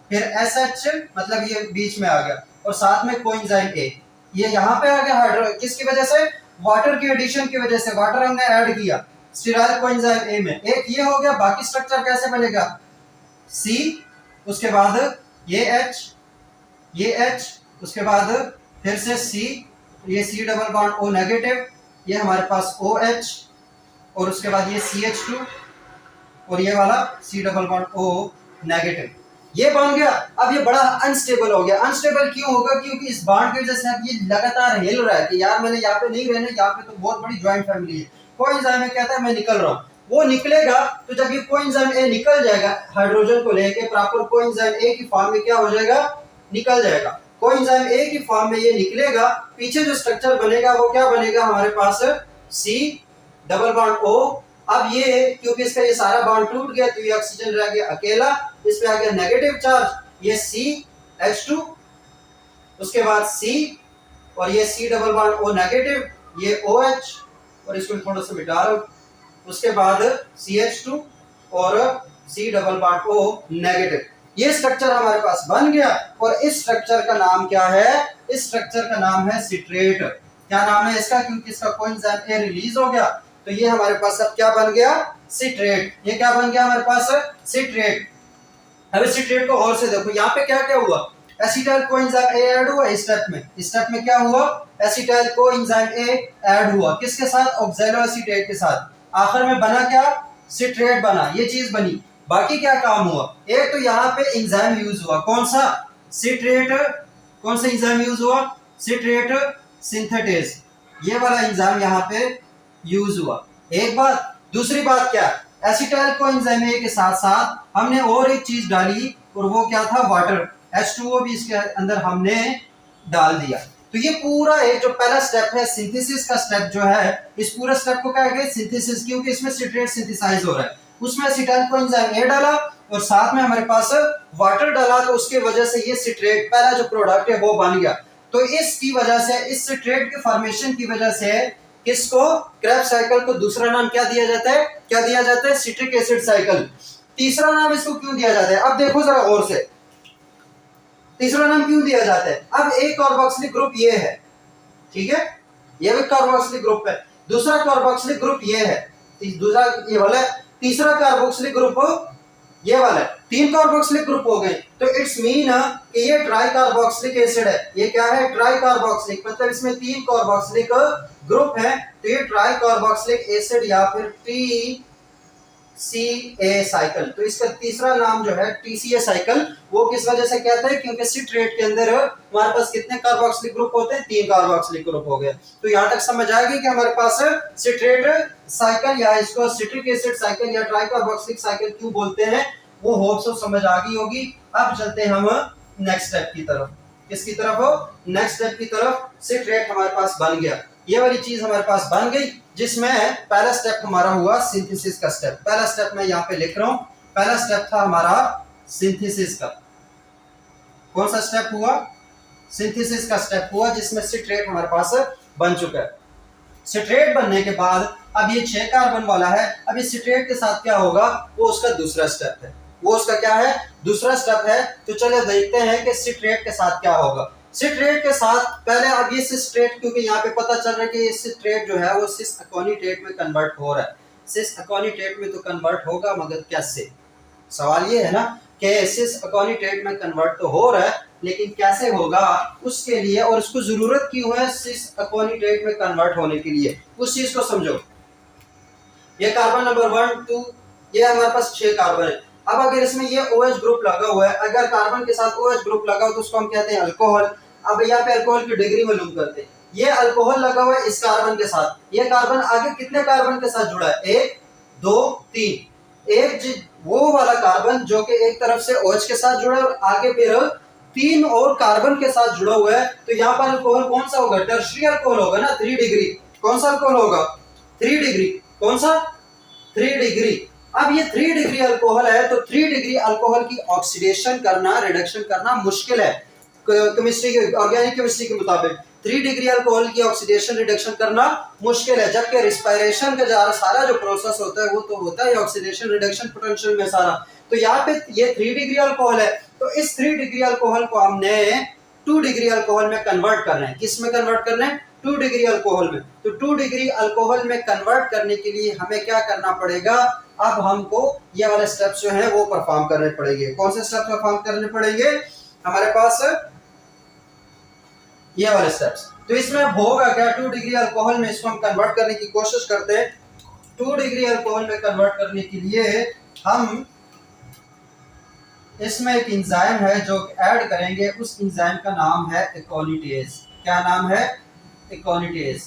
फिर SH मतलब ये बीच में आ गया, और साथ में कोएंजाइम A। ये यहाँ पे आ गया किसकी वजह से, वाटर की एडिशन की वजह से, वाटर हमने ऐड किया स्टीराइल कोएंजाइम A में। एक ये हो गया, बाकी स्ट्रक्चर कैसे बनेगा, C, उसके बाद ये H, ये H, उसके बाद फिर से C, ये C double bond O negative, ये हमारे पास OH, और उसके बाद ये CH2 और ये वाला C double bond O negative. ये बन गया। अब ये बड़ा अनस्टेबल हो गया। अनस्टेबल क्यों होगा, क्योंकि इस बॉन्ड की वजह से अब ये लगातार हिल रहा है कि यार मैंने यहाँ पे नहीं रहना, यहाँ पे तो बहुत बड़ी ज्वाइंट फैमिली है। कोएंजाइम ए कहता है मैं निकल रहा हूँ, वो निकलेगा। तो जब ये कोएंजाइम ए निकल जाएगा हाइड्रोजन को लेके, प्रॉपर कोएंजाइम ए की फॉर्म में क्या हो जाएगा, निकल जाएगा। कोएंजाइम ए की फॉर्म में ये निकलेगा, पीछे जो स्ट्रक्चर बनेगा वो क्या बनेगा हमारे पास, C डबल बॉन्ड O। अब ये क्योंकि इसका ये सारा बॉन्ड टूट गया तो ये ऑक्सीजन रह गया अकेला, इस पे आ गया नेगेटिव चार्ज, ये CH2, उसके बाद C, और ये C double bond O negative, ये OH, और इसको थोड़ा सा मिटा रहा हूं, उसके बाद CH2 और C double bond O negative. ये स्ट्रक्चर हमारे पास बन गया, और इस स्ट्रक्चर का नाम क्या है, इस स्ट्रक्चर का नाम है सिट्रेट। क्या नाम है इसका, क्योंकि इसका कोएंजाइम ए रिलीज हो गया तो ये हमारे पास अब क्या बन गया, सिट्रेट। ये क्या बन गया हमारे पास, सिट्रेट। अब इस सिट्रेट को और से देखो, यहाँ पे क्या क्या हुआ, एसिटाइल कोएंजाइम ए ऐड हुआ इस स्टेप में क्या हुआ, एसिटाइल कोएंजाइम ए ऐड हुआ, किसके साथ, ऑक्सैलो एसीटेट के साथ। आखिर में बना क्या, सिट्रेट बना, ये चीज बनी। बाकी क्या काम हुआ, एक तो यहाँ पे एंजाइम यूज हुआ, कौन सा, सिट्रेट, कौन सा एंजाइम यूज हुआ, सिट्रेट सिंथेटेज, ये वाला एंजाइम यहाँ पे यूज हुआ। एक बात, दूसरी बात क्या, एसिटाइल कोएंजाइम ए के साथ साथ हमने और एक चीज डाली, और वो क्या था, वाटर, H2O भी इसके अंदर हमने डाल दिया। तो ये पूरा एक जो पहला स्टेप है सिंथेसिस का स्टेप जो है, इस पूरे स्टेप को क्या कहेंगे, सिंथेसिस, क्योंकि इसमें सिट्रेट सिंथेसाइज हो रहा है। उसमें एसिटाइल कोएंजाइम ए डाला और साथ में हमारे पास वाटर डाला, तो उसकी वजह से ये सिट्रेट पहला जो प्रोडक्ट है वो बन गया। तो इसकी वजह से, इस सिट्रेट के फॉर्मेशन की वजह से किसको, क्रेब्स साइकिल को दूसरा नाम क्या दिया जाता है, क्या दिया जाता है, सिट्रिक एसिड साइकिल। तीसरा नाम इसको क्यों दिया जाता है, अब देखो जरा गौर से, तीसरा नाम क्यों दिया जाता है। अब एक कार्बोक्सिलिक ग्रुप ये है, ठीक है, ये भी कार्बोक्सिलिक ग्रुप है, दूसरा कार्बोक्सिलिक ग्रुप ये है, दूसरा ये वाला, तीसरा कार्बोक्सिलिक ग्रुप ये वाला, 3 कार्बोक्सिलिक ग्रुप हो गए। तो इट्स मीन कि ये ट्राई कार्बोक्सिलिक एसिड है। ये क्या है, ट्राई कार्बोक्सिलिक, मतलब इसमें 3 कार्बोक्सिलिक ग्रुप है, तो ये ट्राई कार्बोक्सिलिक एसिड या फिर TCA साइकिल। तो इसका तीसरा नाम जो है TCA साइकिल, वो किस वजह से कहते हैं, क्योंकि सिट्रेट के अंदर हमारे पास कितने कार्बोक्सिलिक ग्रुप होते हैं, 3 कार्बोक्सिलिक ग्रुप हो गए। तो यहाँ तक समझ आ गई कि हमारे पास सिट्रेट साइकिल या इसको सिट्रिक एसिड साइकिल या ट्राई कार्बोक्सिलिक साइकिल क्यों बोलते हैं, वो होप सो समझ आ गई होगी। अब चलते हैं हम नेक्स्ट स्टेप की तरफ। किसकी तरफ हो, नेक्स्ट स्टेप की तरफ। सिट्रेट हमारे पास बन गया, ये वाली चीज हमारे पास बन गई, जिसमें पहला स्टेप हमारा हुआ सिंथेसिस का स्टेप। पहला स्टेप मैं यहाँ पे लिख रहा हूं, पहला स्टेप था हमारा सिंथेसिस का। कौन सा स्टेप हुआ, सिंथेसिस का स्टेप हुआ, जिसमें सिट्रेट हमारे पास बन चुका है। सिट्रेट बनने के बाद अब ये 6 कार्बन वाला है, अब इस सिट्रेट के साथ क्या होगा, वो उसका दूसरा स्टेप है, वो उसका क्या है, दूसरा स्टेप है। तो चलो देखते हैं कि सिट्रेट के साथ क्या होगा। सिट्रेट के साथ पहले अब ये सिस्ट्रेट, क्योंकि यहाँ पे पता चल रहा है कि ये सिट्रेट जो है वो सिस अकोनिटेट में कन्वर्ट हो रहा है। सिस अकोनिटेट में तो कन्वर्ट होगा, मगर कैसे, सवाल ये है ना कि सिस अकोनिटेट में कन्वर्ट तो हो रहा है, लेकिन कैसे होगा, उसके लिए और उसको जरूरत क्यों है सिस अकोनिटेट में कन्वर्ट होने के लिए, उस चीज को समझो। ये कार्बन नंबर 1 2, ये हमारे पास 6 कार्बन है। अब अगर इसमें ये OH ग्रुप लगा हुआ है, अगर कार्बन के साथ OH ग्रुप लगा हो तो उसको हम कहते हैं अल्कोहल। अब यहाँ पे अल्कोहल की डिग्री मालूम करते हैं। ये अल्कोहल लगा हुआ है इस कार्बन के साथ, ये कार्बन आगे कितने कार्बन के साथ जुड़ा है, 1 2 3, एक वो वाला कार्बन जो कि एक तरफ से OH के साथ जुड़ा है और आगे फिर 3 और कार्बन के साथ जुड़ा हुआ है। तो यहाँ पर अल्कोहल कौन सा होगा, टर्शियरी अल्कोहल होगा ना, 3 डिग्री। कौन सा अल्कोहल होगा, 3 डिग्री। कौन सा, 3 डिग्री। अब ये 3 डिग्री अल्कोहल है, तो 3 डिग्री अल्कोहल की ऑक्सीडेशन करना, रिडक्शन करना मुश्किल है केमिस्ट्री के, ऑर्गेनिक केमिस्ट्री के मुताबिक 3 डिग्री अल्कोहल की ऑक्सीडेशन रिडक्शन करना मुश्किल है। जबकि रिस्पायरेशन का सारा जो प्रोसेस होता है वो तो होता है ऑक्सीडेशन रिडक्शन पोटेंशियल में सारा। तो यहाँ पे ये 3 डिग्री अल्कोहल है, तो इस 3 डिग्री अल्कोहल को हमने 2 डिग्री अल्कोहल में कन्वर्ट करना है। किस में कन्वर्ट करना है, 2 डिग्री अल्कोहल में। तो 2 डिग्री अल्कोहल में कन्वर्ट करने के लिए हमें क्या करना पड़ेगा, अब हमको ये वाले स्टेप्स जो है वो परफॉर्म करने पड़ेंगे। कौन से स्टेप्स परफॉर्म करने पड़ेंगे, हमारे पास ये वाले स्टेप्स। तो इसमें होगा क्या, 2 डिग्री अल्कोहल में इसको हम कन्वर्ट करने की कोशिश करते हैं। 2 डिग्री अल्कोहल में कन्वर्ट करने के लिए हम इसमें एक एंजाइम है जो ऐड करेंगे, उस एंजाइम का नाम है एकोनिटेज। क्या नाम है, एकोनिटेज।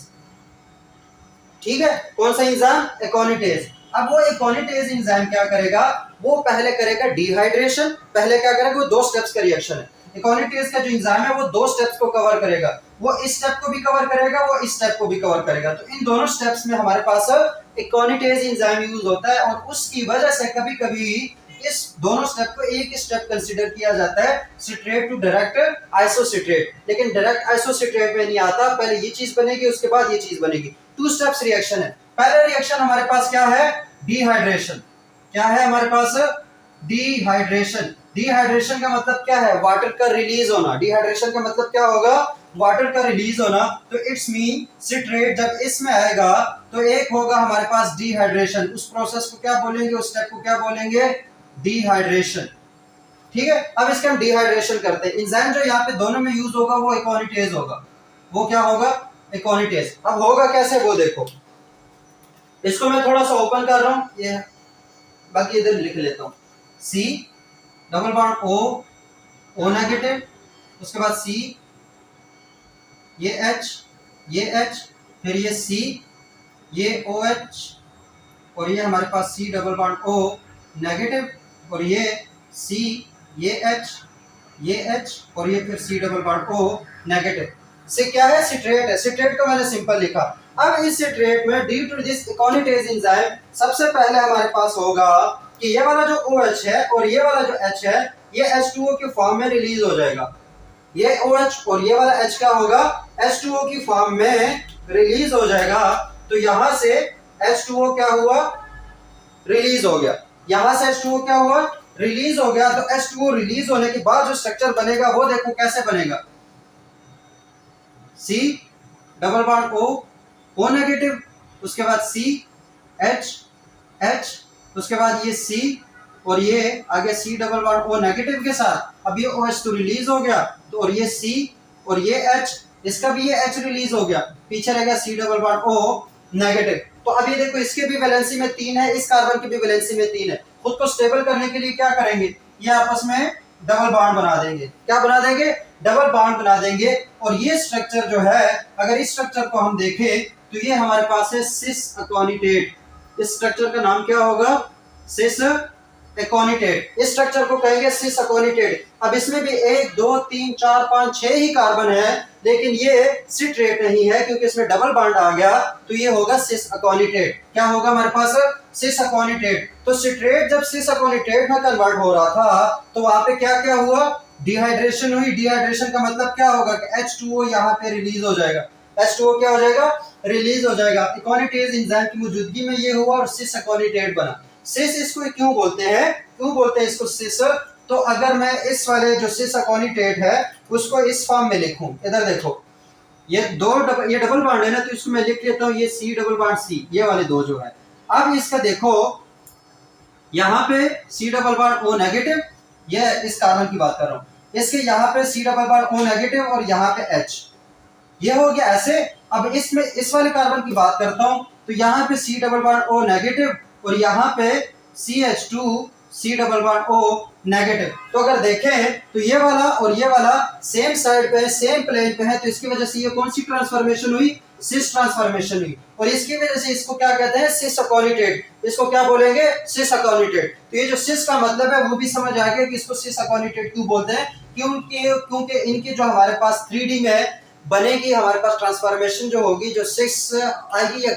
ठीक है, कौन सा एंजाइम, एकोनिटेज। अब वो एकोनिटेज एंजाइम क्या करेगा, वो पहले करेगा डिहाइड्रेशन। पहले क्या करेगा, वो 2 स्टेप्स का रिएक्शन है। एकोनिटेज का जो एंजाइम है वो 2 स्टेप्स को कवर करेगा, वो इस स्टेप को भी कवर करेगा, वो इस स्टेप को भी कवर करेगा। तो इन दोनों स्टेप्स में हमारे पास एकोनिटेज एंजाइम यूज होता है, और उसकी वजह से कभी कभी इस दोनों स्टेप को एक स्टेप कंसीडर किया जाता है, सिट्रेट टू डायरेक्ट आइसोसिट्रेट। लेकिन डायरेक्ट आइसोसिट्रेट में नहीं आता, पहले ये चीज बनेगी उसके बाद ये चीज बनेगी। 2 स्टेप्स रिएक्शन है। पहला रिएक्शन हमारे पास क्या है, डिहाइड्रेशन। क्या है हमारे पास, डिहाइड्रेशन। डिहाइड्रेशन का मतलब क्या है, वाटर का रिलीज होना। डिहाइड्रेशन का मतलब क्या होगा, वाटर का रिलीज होना। तो इट्स मीन सिट्रेट जब इसमें आएगा तो एक होगा हमारे पास डिहाइड्रेशन। उस प्रोसेस को क्या बोलेंगे, उस स्टेप को क्या बोलेंगे, डिहाइड्रेशन। ठीक है, अब इसका हम डिहाइड्रेशन करते हैं। एंजाइम जो यहाँ पे दोनों में यूज होगा वो एकोनिटेज होगा। वो क्या होगा, एकोनिटेज। अब होगा कैसे वो देखो, इसको मैं थोड़ा सा ओपन कर रहा हूं, ये बाकी इधर लिख लेता हूं। C double bond O negative, उसके बाद C, ये H, फिर ये C, ये OH, और ये हमारे पास C double bond O negative, और ये C ये H और ये फिर C double bond O negative से क्या है, सिट्रेट है। सिट्रेट को मैंने सिंपल लिखा। अब इस सिट्रेट में due to this aconitase enzyme सबसे पहले हमारे पास होगा कि ये वाला जो OH है और ये वाला जो H है ये H2O के फॉर्म में रिलीज हो जाएगा। ये OH और ये वाला H क्या होगा, H2O की फॉर्म में रिलीज हो जाएगा। तो यहां से H2O क्या हुआ, रिलीज हो गया। यहां से H2O क्या हुआ, रिलीज हो गया। तो H2O रिलीज होने के बाद जो स्ट्रक्चर बनेगा वो देखो कैसे बनेगा, C double bond O negative, उसके बाद C H उसके बाद ये C और ये आगे C double bond O negative के साथ। अब ये OH तो रिलीज हो गया, तो और ये C और ये H, इसका भी ये H रिलीज हो गया, पीछे रह गया C double bond O negative. तो अब ये देखो इसके भी वैलेंसी में 3 है, इस कार्बन की भी वैलेंसी में 3 है। खुद को स्टेबल करने के लिए क्या करेंगे, ये आपस में डबल बॉन्ड बना देंगे। क्या बना देंगे, डबल बॉन्ड बना देंगे। और ये स्ट्रक्चर जो है, अगर इस स्ट्रक्चर को हम देखें तो ये हमारे पास है सिस अकोनिटेट। इस स्ट्रक्चर का नाम क्या होगा, सिस एकोनिटेट। इस स्ट्रक्चर को कहेंगे सिस अकोनिटेट। अब इसमें भी 1 2 3 4 5 6 ही कार्बन है, लेकिन ये सिट्रेट नहीं है क्योंकि इसमें डबल बॉन्ड आ गया, तो ये होगा सिस अकोनिटेट। क्या होगा हमारे पास, सिस अकोनिटेट। तो सिट्रेट जब सिस अकोनिटेट में कन्वर्ट हो रहा था तो वहां पे क्या क्या हुआ, डिहाइड्रेशन हुई। डिहाइड्रेशन का मतलब क्या होगा कि H2O यहाँ पे रिलीज हो जाएगा। H2O क्या हो जाएगा, रिलीज हो जाएगा। एकोनिटेज एंजाइम की मौजूदगी में ये हुआ और सिस अकोनिटेट बना। सिस इसको क्यों बोलते हैं, क्यों बोलते हैं इसको सिस, तो अगर मैं इस वाले जो सिस अकोनिटेट है उसको इस फॉर्म में लिखूं, इधर देखो ये ये डबल बॉन्ड है ना, तो इसको मैं लिख लेता हूं ये C डबल बॉन्ड C, ये वाले दो जो है। अब इसका देखो यहाँ पे C double bond O negative, ये इस कार्बन की बात कर रहा हूं, इसके यहाँ पे C double bond O negative और यहाँ पे H, ये हो गया ऐसे। अब इसमें इस वाले कार्बन की बात करता हूं, तो यहाँ पे C double bond O negative और यहाँ पे CH2 C double bond O negative. तो अगर देखें तो ये वाला और ये वाला सेम साइड पे है, सेम प्लेन पे है, तो इसकी वजह से ये कौन सी ट्रांसफॉर्मेशन हुई, सिस ट्रांसफॉर्मेशन हुई। और इसकी वजह से इसको क्या कहते हैं, सिस अकोनिटेट। इसको क्या बोलेंगे, सिस अकोनिटेट। तो ये जो सिस का मतलब है वो भी समझ आ गया कि इसको सिस अकोनिटेट क्यों बोलते हैं, क्योंकि इनके जो हमारे पास 3D में बनेगी, हमारे पास ट्रांसफॉर्मेशन जो होगी, जो सिस आएगी या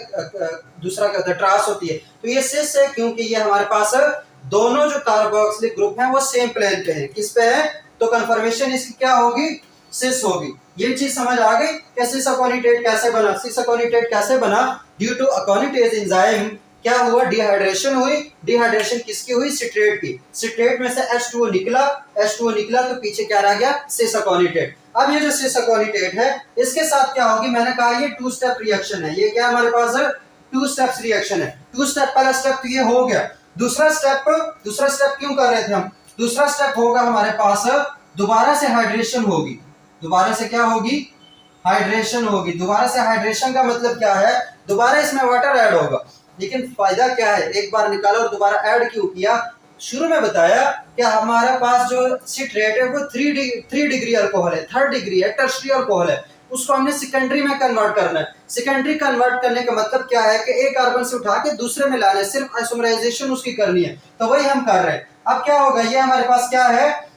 दूसरा क्या होता है, ट्रांस होती है, तो ये सिस है क्योंकि ये हमारे पास दोनों जो कार्बोक्सिलिक ग्रुप हैं वो सेम प्लेन पे है। किस पे है, तो कन्फर्मेशन इसकी क्या होगी, सिस होगी। ये चीज समझ आ गई कि सिस अकोनिटेट कैसे बना। सिस अकोनिटेट कैसे बना, ड्यू टू अकोनिटेज एंजाइम क्या हुआ, डिहाइड्रेशन हुई। डिहाइड्रेशन किसकी हुई, सिट्रेट की। सिट्रेट में से H2O निकला, H2O निकला तो पीछे क्या रह गया, सिस अकोनिटेट। अब ये जो सिस अकोनिटेट है इसके साथ क्या होगी, मैंने कहा ये 2 स्टेप रिएक्शन है। ये क्या हमारे पास 2 स्टेप्स रिएक्शन है। 2 स्टेप, पहला स्टेप तो ये हो गया। दूसरा स्टेप क्यों कर रहे थे हम, दूसरा स्टेप होगा हमारे पास दोबारा से हाइड्रेशन होगी। दोबारा से क्या होगी, हाइड्रेशन होगी। दोबारा से हाइड्रेशन का मतलब क्या है, दोबारा इसमें वाटर ऐड होगा। लेकिन फायदा क्या है, एक बार निकाला और दोबारा ऐड क्यों किया। शुरू में बताया कि हमारे पास जो सिट्रेट है वो 3 डिग्री अल्कोहल है, 3rd डिग्री है, टर्शियरी अल्कोहल है। उसको हमने सेकेंडरी में कन्वर्ट करना है। सेकेंडरी कन्वर्ट करने का मतलब क्या है कि एक कार्बन से उठा के दूसरे में लाना है, सिर्फ आइसोमराइजेशन उसकी करनी है। तो वही हम कर रहे हैं। अब क्या होगा, ये हमारे पास क्या है,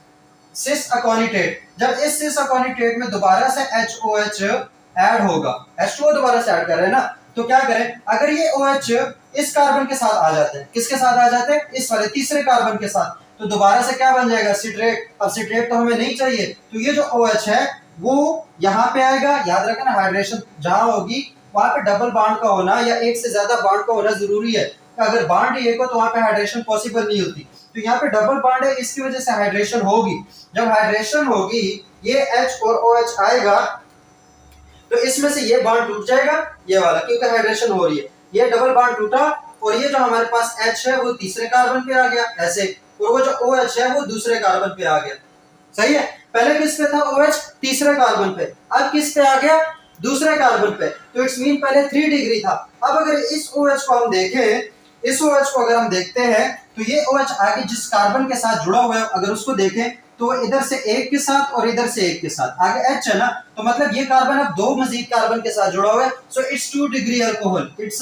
सिस अकोनिटेट। जब इस सिस अकोनिटेट में दोबारा से HOH ऐड होगा, H2O दोबारा से ऐड कर रहे हैं ना, तो क्या करें, अगर ये OH इस कार्बन के साथ आ जाते हैं, किसके साथ आ जाते हैं, इस वाले तीसरे कार्बन के साथ, तो दोबारा से क्या बन जाएगा, सिट्रेट। अब सिट्रेट तो हमें नहीं चाहिए, तो ये जो OH है वो यहाँ पे आएगा। याद रखना हाइड्रेशन जहां होगी वहां पे डबल बॉन्ड का होना या एक से ज्यादा बॉन्ड का होना जरूरी है। अगर बॉन्ड एक हो तो वहां पे हाइड्रेशन पॉसिबल नहीं होती। तो यहाँ पे डबल बॉन्ड है, इसकी वजह से हाइड्रेशन होगी। जब हाइड्रेशन होगी ये H और OH आएगा तो इसमें से ये बॉन्ड टूट जाएगा, ये वाला, क्योंकि हाइड्रेशन हो रही है। ये डबल बॉन्ड टूटा और ये जो हमारे पास H है वो तीसरे कार्बन पे आ गया ऐसे, और वो जो OH है वो दूसरे कार्बन पे आ गया। सही है, पहले किस पे था OH, तीसरे कार्बन पे, अब किस पे आ गया, दूसरे कार्बन पे। तो इट्स मीन पहले 3 डिग्री था। अब अगर इस OH को हम देखें, इस OH को अगर हम देखते हैं तो ये OH आगे जिस कार्बन के साथ जुड़ा हुआ है अगर उसको देखें तो इधर से एक के साथ और इधर से एक के साथ, आगे H है ना, तो मतलब ये कार्बन अब 2 मजीद कार्बन के साथ जुड़ा हुआ है। So it's 2 degree alcohol, it's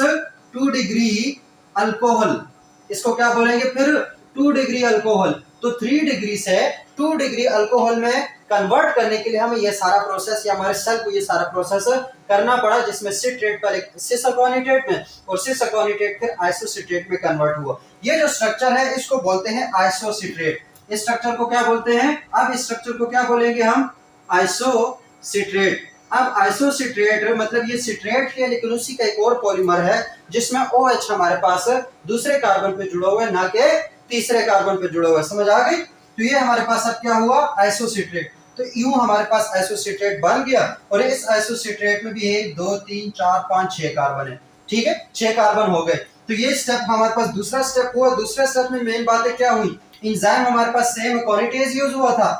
2 degree alcohol. इसको क्या बोलेंगे फिर, 2 डिग्री अल्कोहल। तो 3 डिग्री से 2 डिग्री अल्कोहल में कन्वर्ट करने के लिए हमें ये सारा प्रोसेस या हमारे सेल को ये सारा प्रोसेस करना पड़ा, जिसमें सिट्रेट पहले सिस अकोनिटेट में और सिस अकोनिटेट फिर आइसोसिट्रेट में कन्वर्ट हुआ। ये जो स्ट्रक्चर है इसको बोलते हैं आइसोसिट्रेट। इस स्ट्रक्चर को क्या बोलते हैं? अब इस स्ट्रक्चर को क्या बोलेंगे हम? आइसोसिट्रेट। अब आइसोसिट्रेट मतलब ये सिट्रेट है लेकिन उसी का एक और पॉलीमर है जिसमें OH हमारे पास दूसरे कार्बन पे जुड़ा हुआ है, ना कि तीसरे कार्बन पे जुड़ा हुआ है। समझ आ गई? तो ये हमारे पास अब क्या हुआ? आइसोसिट्रेट। तो यूं हमारे पास आइसोसिट्रेट बन गया और इस आइसोसिट्रेट में भी 1 2 3 4 5 6 कार्बन है। ठीक है, 6 कार्बन हो गए। तो ये स्टेप हमारे पास दूसरा स्टेप हुआ। दूसरे स्टेप में मेन बातें क्या हुई? एंजाइम हमारे पास सेम एकोनिटेज यूज हुआ था।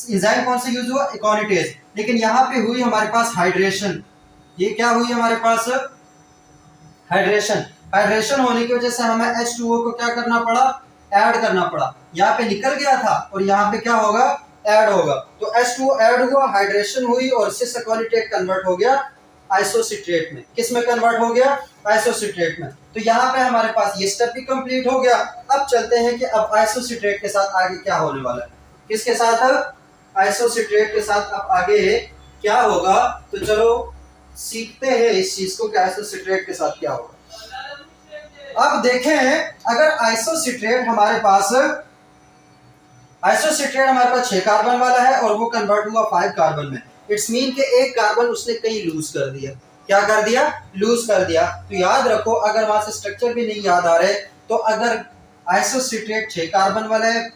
एंजाइम कौन सा यूज हुआ? एकोनिटेज। लेकिन यहाँ पे हुई हमारे पास हाइड्रेशन। ये क्या हुई हमारे पास? हाइड्रेशन। हाइड्रेशन होने की वजह से हमें H2O को क्या करना पड़ा? ऐड करना पड़ा। यहाँ पे निकल गया था और यहाँ पे क्या होगा? ऐड होगा। तो H2O ऐड हुआ, हाइड्रेशन हुई और सिस अकोनिटेट कन्वर्ट हो गया आइसोसिट्रेट में। किस में कन्वर्ट हो गया? आइसोसिट्रेट में। तो यहाँ पे हमारे पास ये स्टेप भी कंप्लीट हो गया। अब चलते हैं कि अब आइसोसिट्रेट के साथ आगे क्या होने वाला है। किसके साथ? आइसोसिट्रेट के साथ अब आगे क्या होगा? तो चलो सीखते हैं इस चीज को कि आइसोसिट्रेट के साथ क्या होगा। अब देखें, अगर आइसोसिट्रेट हमारे पास 6 कार्बन वाला है और वो कन्वर्ट हुआ 5 कार्बन में, इट्स मीन के एक कार्बन उसने कहीं लूज कर दिया। क्या कर दिया? लूज कर दिया। तो याद रखो, अगर वहां से स्ट्रक्चर भी नहीं याद आ रहे, तो अगर आइसोसिट्रेट 6 कार्बन वाला है,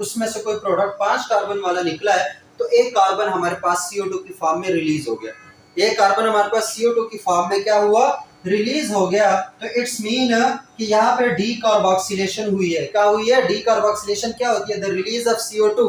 उसमें से कोई प्रोडक्ट 5 कार्बन वाला निकला है, तो एक कार्बन हमारे पास CO2 की फॉर्म में रिलीज हो गया। एक कार्बन हमारे पास CO2 की फॉर्म में क्या हुआ? रिलीज हो गया। तो इट्स मीन कि यहाँ पे डीकार्बोक्सिलेशन हुई है। क्या हुई है? डीकार्बोक्सिलेशन क्या होती है? The release of CO2।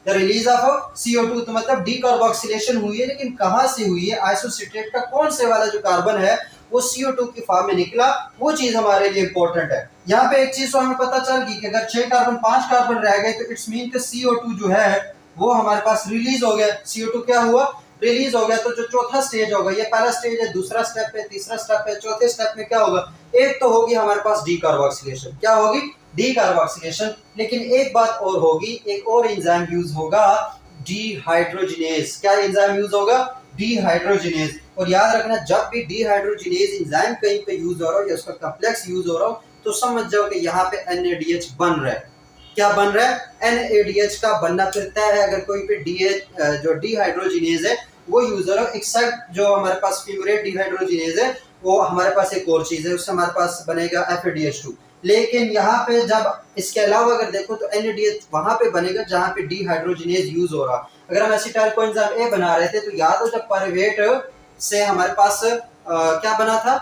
The release of CO2 तो मतलब डीकार्बोक्सिलेशन हुई है। लेकिन कहाँ से हुई है? आइसोसिट्रेट का कौन से वाला जो कार्बन है वो CO2 की फॉर्म में निकला, वो चीज हमारे लिए इंपॉर्टेंट है। यहाँ पे एक चीज तो हमें पता चल गई कि अगर 6 कार्बन 5 कार्बन रह गए तो इट्स मीन कि CO2 जो है वो हमारे पास रिलीज हो गया। CO2 क्या हुआ? रिलीज हो गया। तो जो चौथा स्टेज होगा, ये पहला स्टेज है, दूसरा स्टेप है, तीसरा स्टेप है, चौथे स्टेप में क्या होगा? एक तो होगी हमारे पास डीकार्बोक्सिलेशन। क्या होगी? डीकार्बोक्सिलेशन। लेकिन एक बात और होगी, एक और एंजाइम यूज होगा, डीहाइड्रोजिनेज। क्या एंजाइम यूज होगा? डीहाइड्रोजिनेज। और याद रखना, जब भी डीहाइड्रोजिनेज एंजाइम कहीं पे यूज हो रहा हो या उसका कॉम्प्लेक्स यूज हो रहा हो, तो समझ जाओ कि यहाँ पे NADH बन रहा है। क्या बन रहा है? NADH का बनना फिर तय है। अगर कोई पे जो डीहाइड्रोजिनेज है वो यूज हो रहा है। एक्सेप्ट जो हमारे पास फ्यूमरेट डीहाइड्रोजिनेज है, वो हमारे पास एक और चीज है, उससे हमारे पास बनेगा FADH2। लेकिन यहाँ पे जब इसके अलावा अगर देखो तो NADH वहां पे बनेगा जहां पे डीहाइड्रोजिनेज यूज हो रहा। अगर हम एसिटाइल कोएंजाइम A बना रहे थे, तो याद हो जब पाइरुवेट से हमारे पास क्या बना था?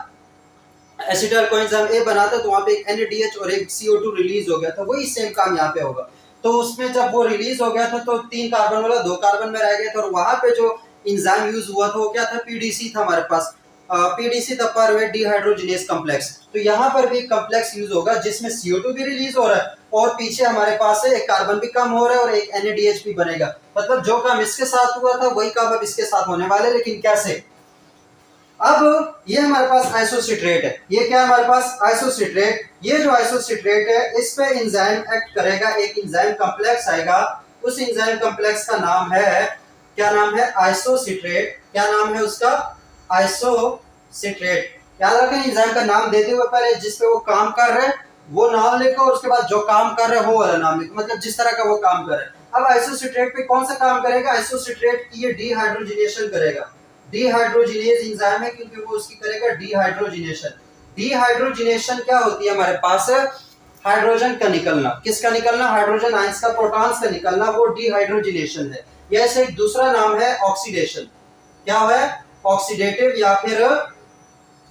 एसिटाइल कोएंजाइम A बना था, तो वहां पे एक NADH और एक CO2 रिलीज हो गया था। वही सेम काम यहाँ पे होगा। तो उसमें जब वो रिलीज हो गया था तो 3 कार्बन वाला 2 कार्बन में रह गया था और वहां पे जो एंजाइम यूज हुआ था वो क्या था? PDC था हमारे पास। PDC था, पाइरुवेट डीहाइड्रोजिनेज कॉम्प्लेक्स। तो यहाँ पर भी कॉम्प्लेक्स यूज होगा जिसमें CO2 भी रिलीज हो रहा है और पीछे हमारे पास एक कार्बन भी कम हो रहा है और एक NADH भी बनेगा। मतलब जो काम इसके साथ हुआ था वही काम अब इसके साथ होने वाले। लेकिन कैसे? अब ये हमारे पास आइसोसिट्रेट है। ये क्या है हमारे पास? आइसोसिट्रेट। ये जो आइसोसिट्रेट है, इस पे एंजाइम एक्ट करेगा, एक एंजाइम कॉम्प्लेक्स आएगा। उस एंजाइम कॉम्प्लेक्स का नाम है, क्या नाम है? आइसोसिट्रेट। क्या नाम है उसका? आइसोसिट्रेट। याद रखें, एंजाइम का नाम देते हुए पहले जिस पे वो काम कर रहे हैं वो नाम लिखो और उसके बाद जो काम कर रहे हैं वो वाला नाम लिखो, मतलब जिस तरह का वो काम कर रहे हैं। अब आइसोसिट्रेट पे कौन सा काम करेगा? आइसोसिट्रेट की ये डीहाइड्रोजिनेशन करेगा। डीहाइड्रोजिनेज एंजाइम है क्योंकि वो उसकी करेगा डीहाइड्रोजिनेशन। डीहाइड्रोजिनेशन क्या होती है हमारे पास? हाइड्रोजन का निकलना। किसका निकलना? हाइड्रोजन आयंस का, प्रोटॉन्स का निकलना, वो डीहाइड्रोजिनेशन है। यह एक दूसरा नाम है ऑक्सीडेशन। क्या है? ऑक्सीडेटिव या फिर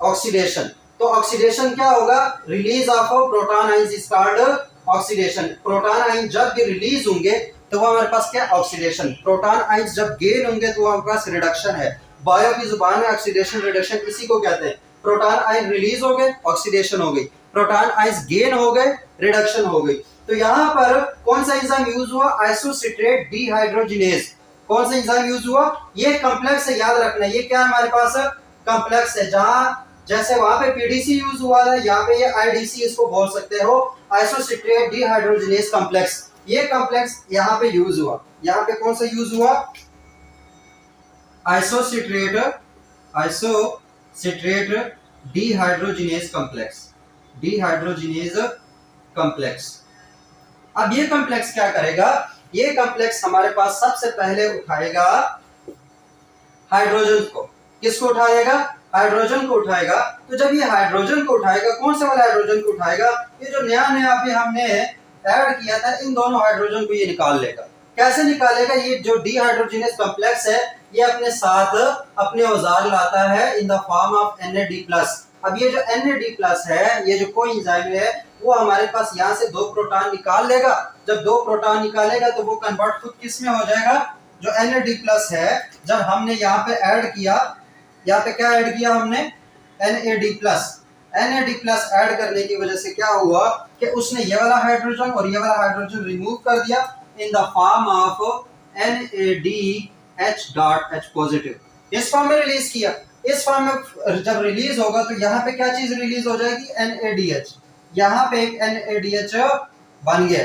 ऑक्सीडेशन। तो ऑक्सीडेशन क्या होगा? Release of proton ions is called oxidation. Proton ions जब भी रिलीज होंगे तो वो हमारे पास क्या? ऑक्सीडेशन। प्रोटॉन आयंस जब गेन होंगे तो वो हमारे पास रिडक्शन है। बायो की जुबान में ऑक्सीडेशन रिडक्शन इसी को कहते हैं। प्रोटॉन आयन रिलीज हो गए, ऑक्सीडेशन हो गई। प्रोटॉन आयंस गेन हो गए, रिडक्शन हो गई। तो यहाँ पर कौन सा एंजाइम यूज हुआ? Isocitrate dehydrogenase. कौन सा एंजाइम यूज हुआ? ये कॉम्प्लेक्स है, याद रखना। ये क्या है हमारे पास? कॉम्प्लेक्स है। जहां जैसे वहां पे PDC यूज हुआ है, यहाँ पे ये IDC इसको बोल सकते हो, आइसोसिट्रेट डीहाइड्रोजिनेज कॉम्प्लेक्स। ये कॉम्प्लेक्स यहाँ पे यूज हुआ, यहाँ पे कौन सा यूज हुआ, isocitrate, isocitrate dehydrogenase complex, dehydrogenase complex. अब ये कॉम्प्लेक्स क्या करेगा, ये कॉम्प्लेक्स हमारे पास सबसे पहले उठाएगा हाइड्रोजन को। किसको उठाएगा, हाइड्रोजन को उठाएगा। तो जब ये हाइड्रोजन को उठाएगा, कौन से वाला हाइड्रोजन को उठाएगा, ये जो नया नया अभी हमने ऐड किया था, इन दोनों हाइड्रोजन को ये निकाल लेगा। कैसे निकालेगा, ये जो डिहाइड्रोजिनेज कॉम्प्लेक्स है ये अपने साथ अपने औजार लाता है in the form of NAD+। अब ये जो NAD+ है, ये जो कोएंजाइम है, वो हमारे पास यहाँ से 2 प्रोटॉन निकाल लेगा। जब 2 प्रोटॉन निकालेगा तो वो कन्वर्ट खुद किस में हो जाएगा, जो NAD+ है, जब हमने यहाँ पे ऐड किया, यहाँ पे क्या ऐड किया हमने, NAD+। NAD+ ऐड करने की वजह से क्या हुआ कि उसने ये वाला हाइड्रोजन और ये वाला हाइड्रोजन रिमूव कर दिया in the form of NADH positive. इस फॉर्म में रिलीज किया। इस फॉर्म में जब रिलीज होगा तो यहाँ पे क्या चीज रिलीज हो जाएगी, NADH। यहाँ पे एक NADH बन गया,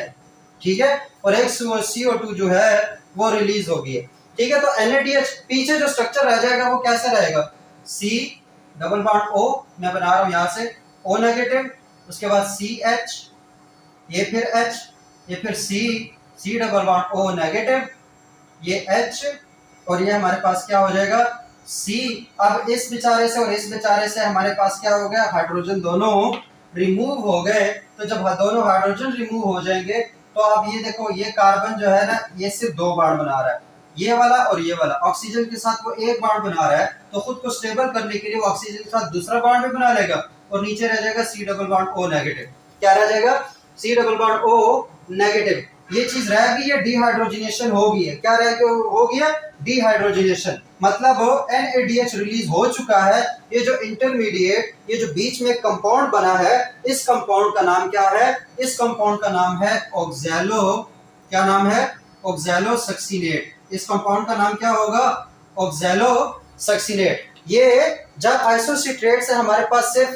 ठीक है, और एक CO2 जो है वो रिलीज हो गई है, ठीक है। तो NADH पीछे जो स्ट्रक्चर रह जाएगा वो कैसे रहेगा, C डबल बॉन्ड O, मैं बना रहा हूं यहां से O नेगेटिव, उसके बाद CH, ये फिर H, ये फिर C double bond O negative, ये H, और ये हमारे पास क्या हो जाएगा, C। अब इस बेचारे से और इस बेचारे से हमारे पास क्या हो गया, हाइड्रोजन दोनों रिमूव हो गए। तो जब दोनों हाइड्रोजन रिमूव हो जाएंगे तो अब ये देखो, ये कार्बन जो है ना, ये सिर्फ 2 बॉन्ड बना रहा है, ये वाला और ये वाला। ऑक्सीजन के साथ वो 1 बॉन्ड बना रहा है, तो खुद को स्टेबल करने के लिए वो ऑक्सीजन के साथ दूसरा बॉन्ड भी बना लेगा, और नीचे रह जाएगा C double bond O negative. क्या रह जाएगा, C double bond O negative. ये चीज रह गई है, डिहाइड्रोजिनेशन हो गई है। क्या रह गया, हो गया डिहाइड्रोजिनेशन, मतलब NADH रिलीज हो चुका है। ये जो इंटरमीडिएट, ये जो बीच में कंपाउंड बना है, इस कंपाउंड का नाम क्या है, इस कंपाउंड का नाम है ऑक्सैलो, क्या नाम है, ऑक्सैलो सक्सिनेट। इस कंपाउंड का नाम क्या होगा, ऑक्सैलो सक्सिनेट। ये जब आइसोसिट्रेट से हमारे पास सिर्फ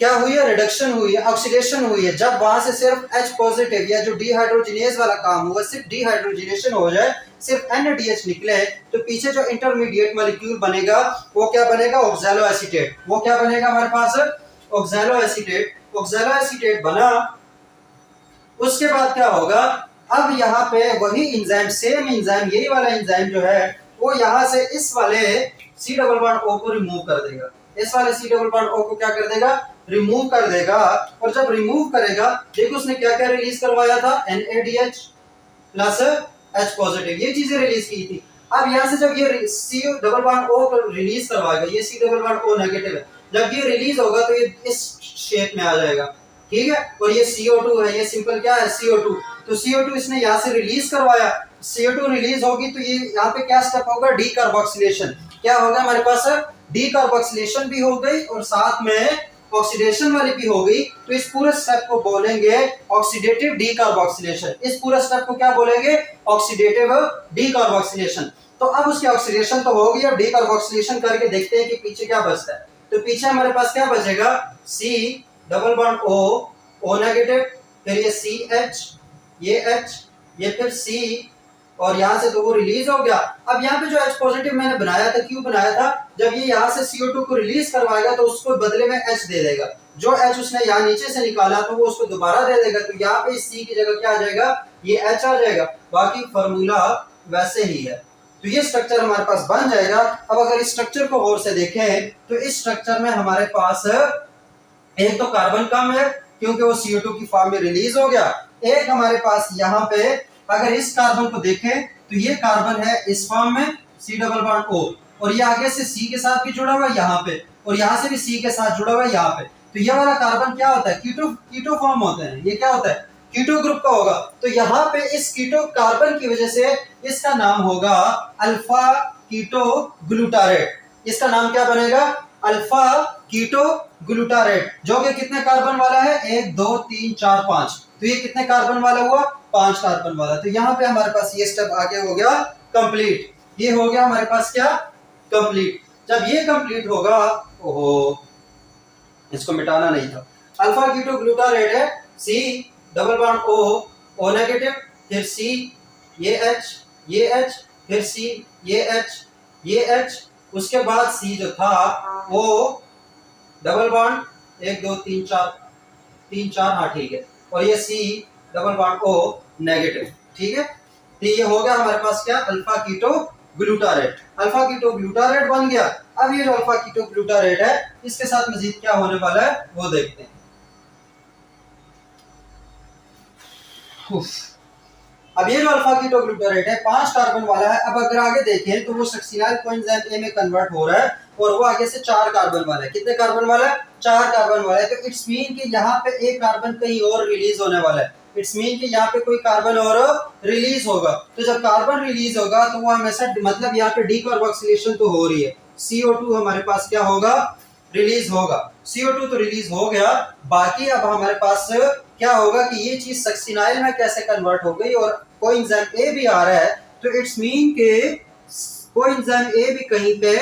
क्या हुई है, रिडक्शन हुई है, ऑक्सीडेशन हुई है, जब वहां से सिर्फ H पॉजिटिव या जो डिहाइड्रोजिनेज वाला काम हुआ, सिर्फ डिहाइड्रोजिनेशन हो जाए, सिर्फ NADH निकले, तो पीछे जो इंटरमीडिएट मॉलिक्यूल बनेगा वो क्या बनेगा, ऑक्सैलो एसीटेट। वो क्या बनेगा हमारे पास, ऑक्सैलो एसीटेट। ऑक्सैलो एसीटेट बना, उसके बाद क्या होगा, अब यहाँ पे वही एंजाइम, सेम एंजाइम, यही वाला एंजाइम जो है वो यहाँ से इस वाले C डबल बॉन्ड O को रिमूव कर देगा। इस वाले C डबल बॉन्ड O को क्या कर देगा, रिमूव कर देगा। और जब रिमूव करेगा, देखो उसने क्या क्या रिलीज करवाया था, NADH प्लस H पॉजिटिव, ये चीजें रिलीज की थी। अब यहाँ से जब ये C डबल बॉन्ड O को रिलीज करवाएगा, ये C double bond O negative है, जब ये रिलीज होगा तो ये इस शेप में आ जाएगा, ठीक है। और ये CO2 है, ये सिंपल क्या है, CO2। तो CO2 इसने यहाँ से रिलीज करवाया, CO2 रिलीज होगी तो ये यहाँ पे क्या स्टेप होगा, डीकार्बोक्सिलेशन। क्या होगा हमारे पास, डीकार्बोक्सिलेशन भी हो गई और साथ में ऑक्सीडेशन वाली भी हो गई। तो इस पूरे स्टेप को बोलेंगे ऑक्सीडेटिव डीकार्बोक्सिलेशन। इस पूरे स्टेप को क्या बोलेंगे, ऑक्सीडेटिव डीकार्बोक्सिलेशन। तो अब उसकी ऑक्सीडेशन तो हो गई, अब डीकार्बोक्सिलेशन करके देखते हैं कि पीछे क्या बचता है। तो पीछे हमारे पास क्या बचेगा, C double bond O negative, फिर ये CH, ये H, ये फिर C, और यहाँ से तो वो रिलीज हो गया। अब यहाँ पे जो H पॉजिटिव मैंने बनाया था, क्यों बनाया था, जब ये यहाँ से CO2 को रिलीज करवाएगा तो उसको बदले में H दे देगा। जो H उसने यहाँ नीचे से निकाला तो वो उसको दोबारा दे देगा, तो यहाँ पे C की जगह क्या आ जाएगा, ये H आ जाएगा। बाकी फॉर्मूला वैसे ही है। तो ये स्ट्रक्चर हमारे पास बन जाएगा। अब अगर इस स्ट्रक्चर को गौर से देखें तो इस स्ट्रक्चर में हमारे पास एक तो कार्बन कम है क्योंकि वो CO2 की फॉर्म में रिलीज हो गया। एक हमारे पास यहाँ पे अगर इस कार्बन को देखें तो ये कार्बन है इस फॉर्म में C डबल बॉन्ड O, और ये आगे से C के साथ भी जुड़ा हुआ है यहाँ पे, और यहाँ से भी C के साथ जुड़ा हुआ है यहाँ पे। तो ये वाला कार्बन क्या होता है, कीटो फॉर्म होते हैं। ये क्या होता है, कीटो ग्रुप का होगा। तो यहाँ पे इस कीटो कार्बन की वजह से इसका नाम होगा अल्फा कीटो ग्लूटारेट। इसका नाम क्या बनेगा, अल्फा कीटो ग्लूटारेट, जो कि कितने कार्बन वाला है, 1 2 3 4 5। तो ये कितने कार्बन वाला हुआ, 5 कार्बन वाला। तो यहाँ पे हमारे पास ये स्टेप आगे हो गया कंप्लीट। ये हो गया हमारे पास क्या, कंप्लीट। जब ये कंप्लीट होगा, ओहो इसको मिटाना नहीं था, अल्फा कीटो ग्लूटारेट है C double bond O negative, फिर सी, ये एच, ये एच, फिर सी, ये एच, ये एच, उसके बाद सी जो था वो डबल बॉन्ड 1 2 3 4, 3 4, हाँ ठीक है, और ये C double bond O negative, ठीक है। तो ये हो गया हमारे पास क्या, alpha keto glutarate. Alpha keto glutarate बन गया। अब ये जो अल्फा कीटो ग्लूटारेट है इसके साथ मजीद क्या होने वाला है वो देखते हैं। अब ये जो अल्फा कीटो ग्लूटारेट है 5 कार्बन वाला है। अब अगर आगे देखें तो वो सक्सिनाइल कोएंजाइम ए में कन्वर्ट हो रहा है और वो आगे से 4 कार्बन वाला है। कितने कार्बन वाला है, 4 कार्बन वाला है। तो इट्स मीन कि यहाँ पे एक कार्बन कहीं और रिलीज होने वाला है। इट्स मीन कि यहाँ पे कोई कार्बन और रिलीज होगा। तो जब कार्बन रिलीज होगा तो वो हमेशा मतलब यहाँ पे डीकार्बोक्सिलेशन तो हो रही है, CO2 हमारे पास क्या होगा, रिलीज होगा। CO2 तो रिलीज हो गया। बाकी अब हमारे पास क्या होगा कि ये चीज सक्सिनाइल में कैसे कन्वर्ट हो गई और कोएंजाइम ए भी आ रहा है। तो इट्स मीन के कोएंजाइम ए भी कहीं पे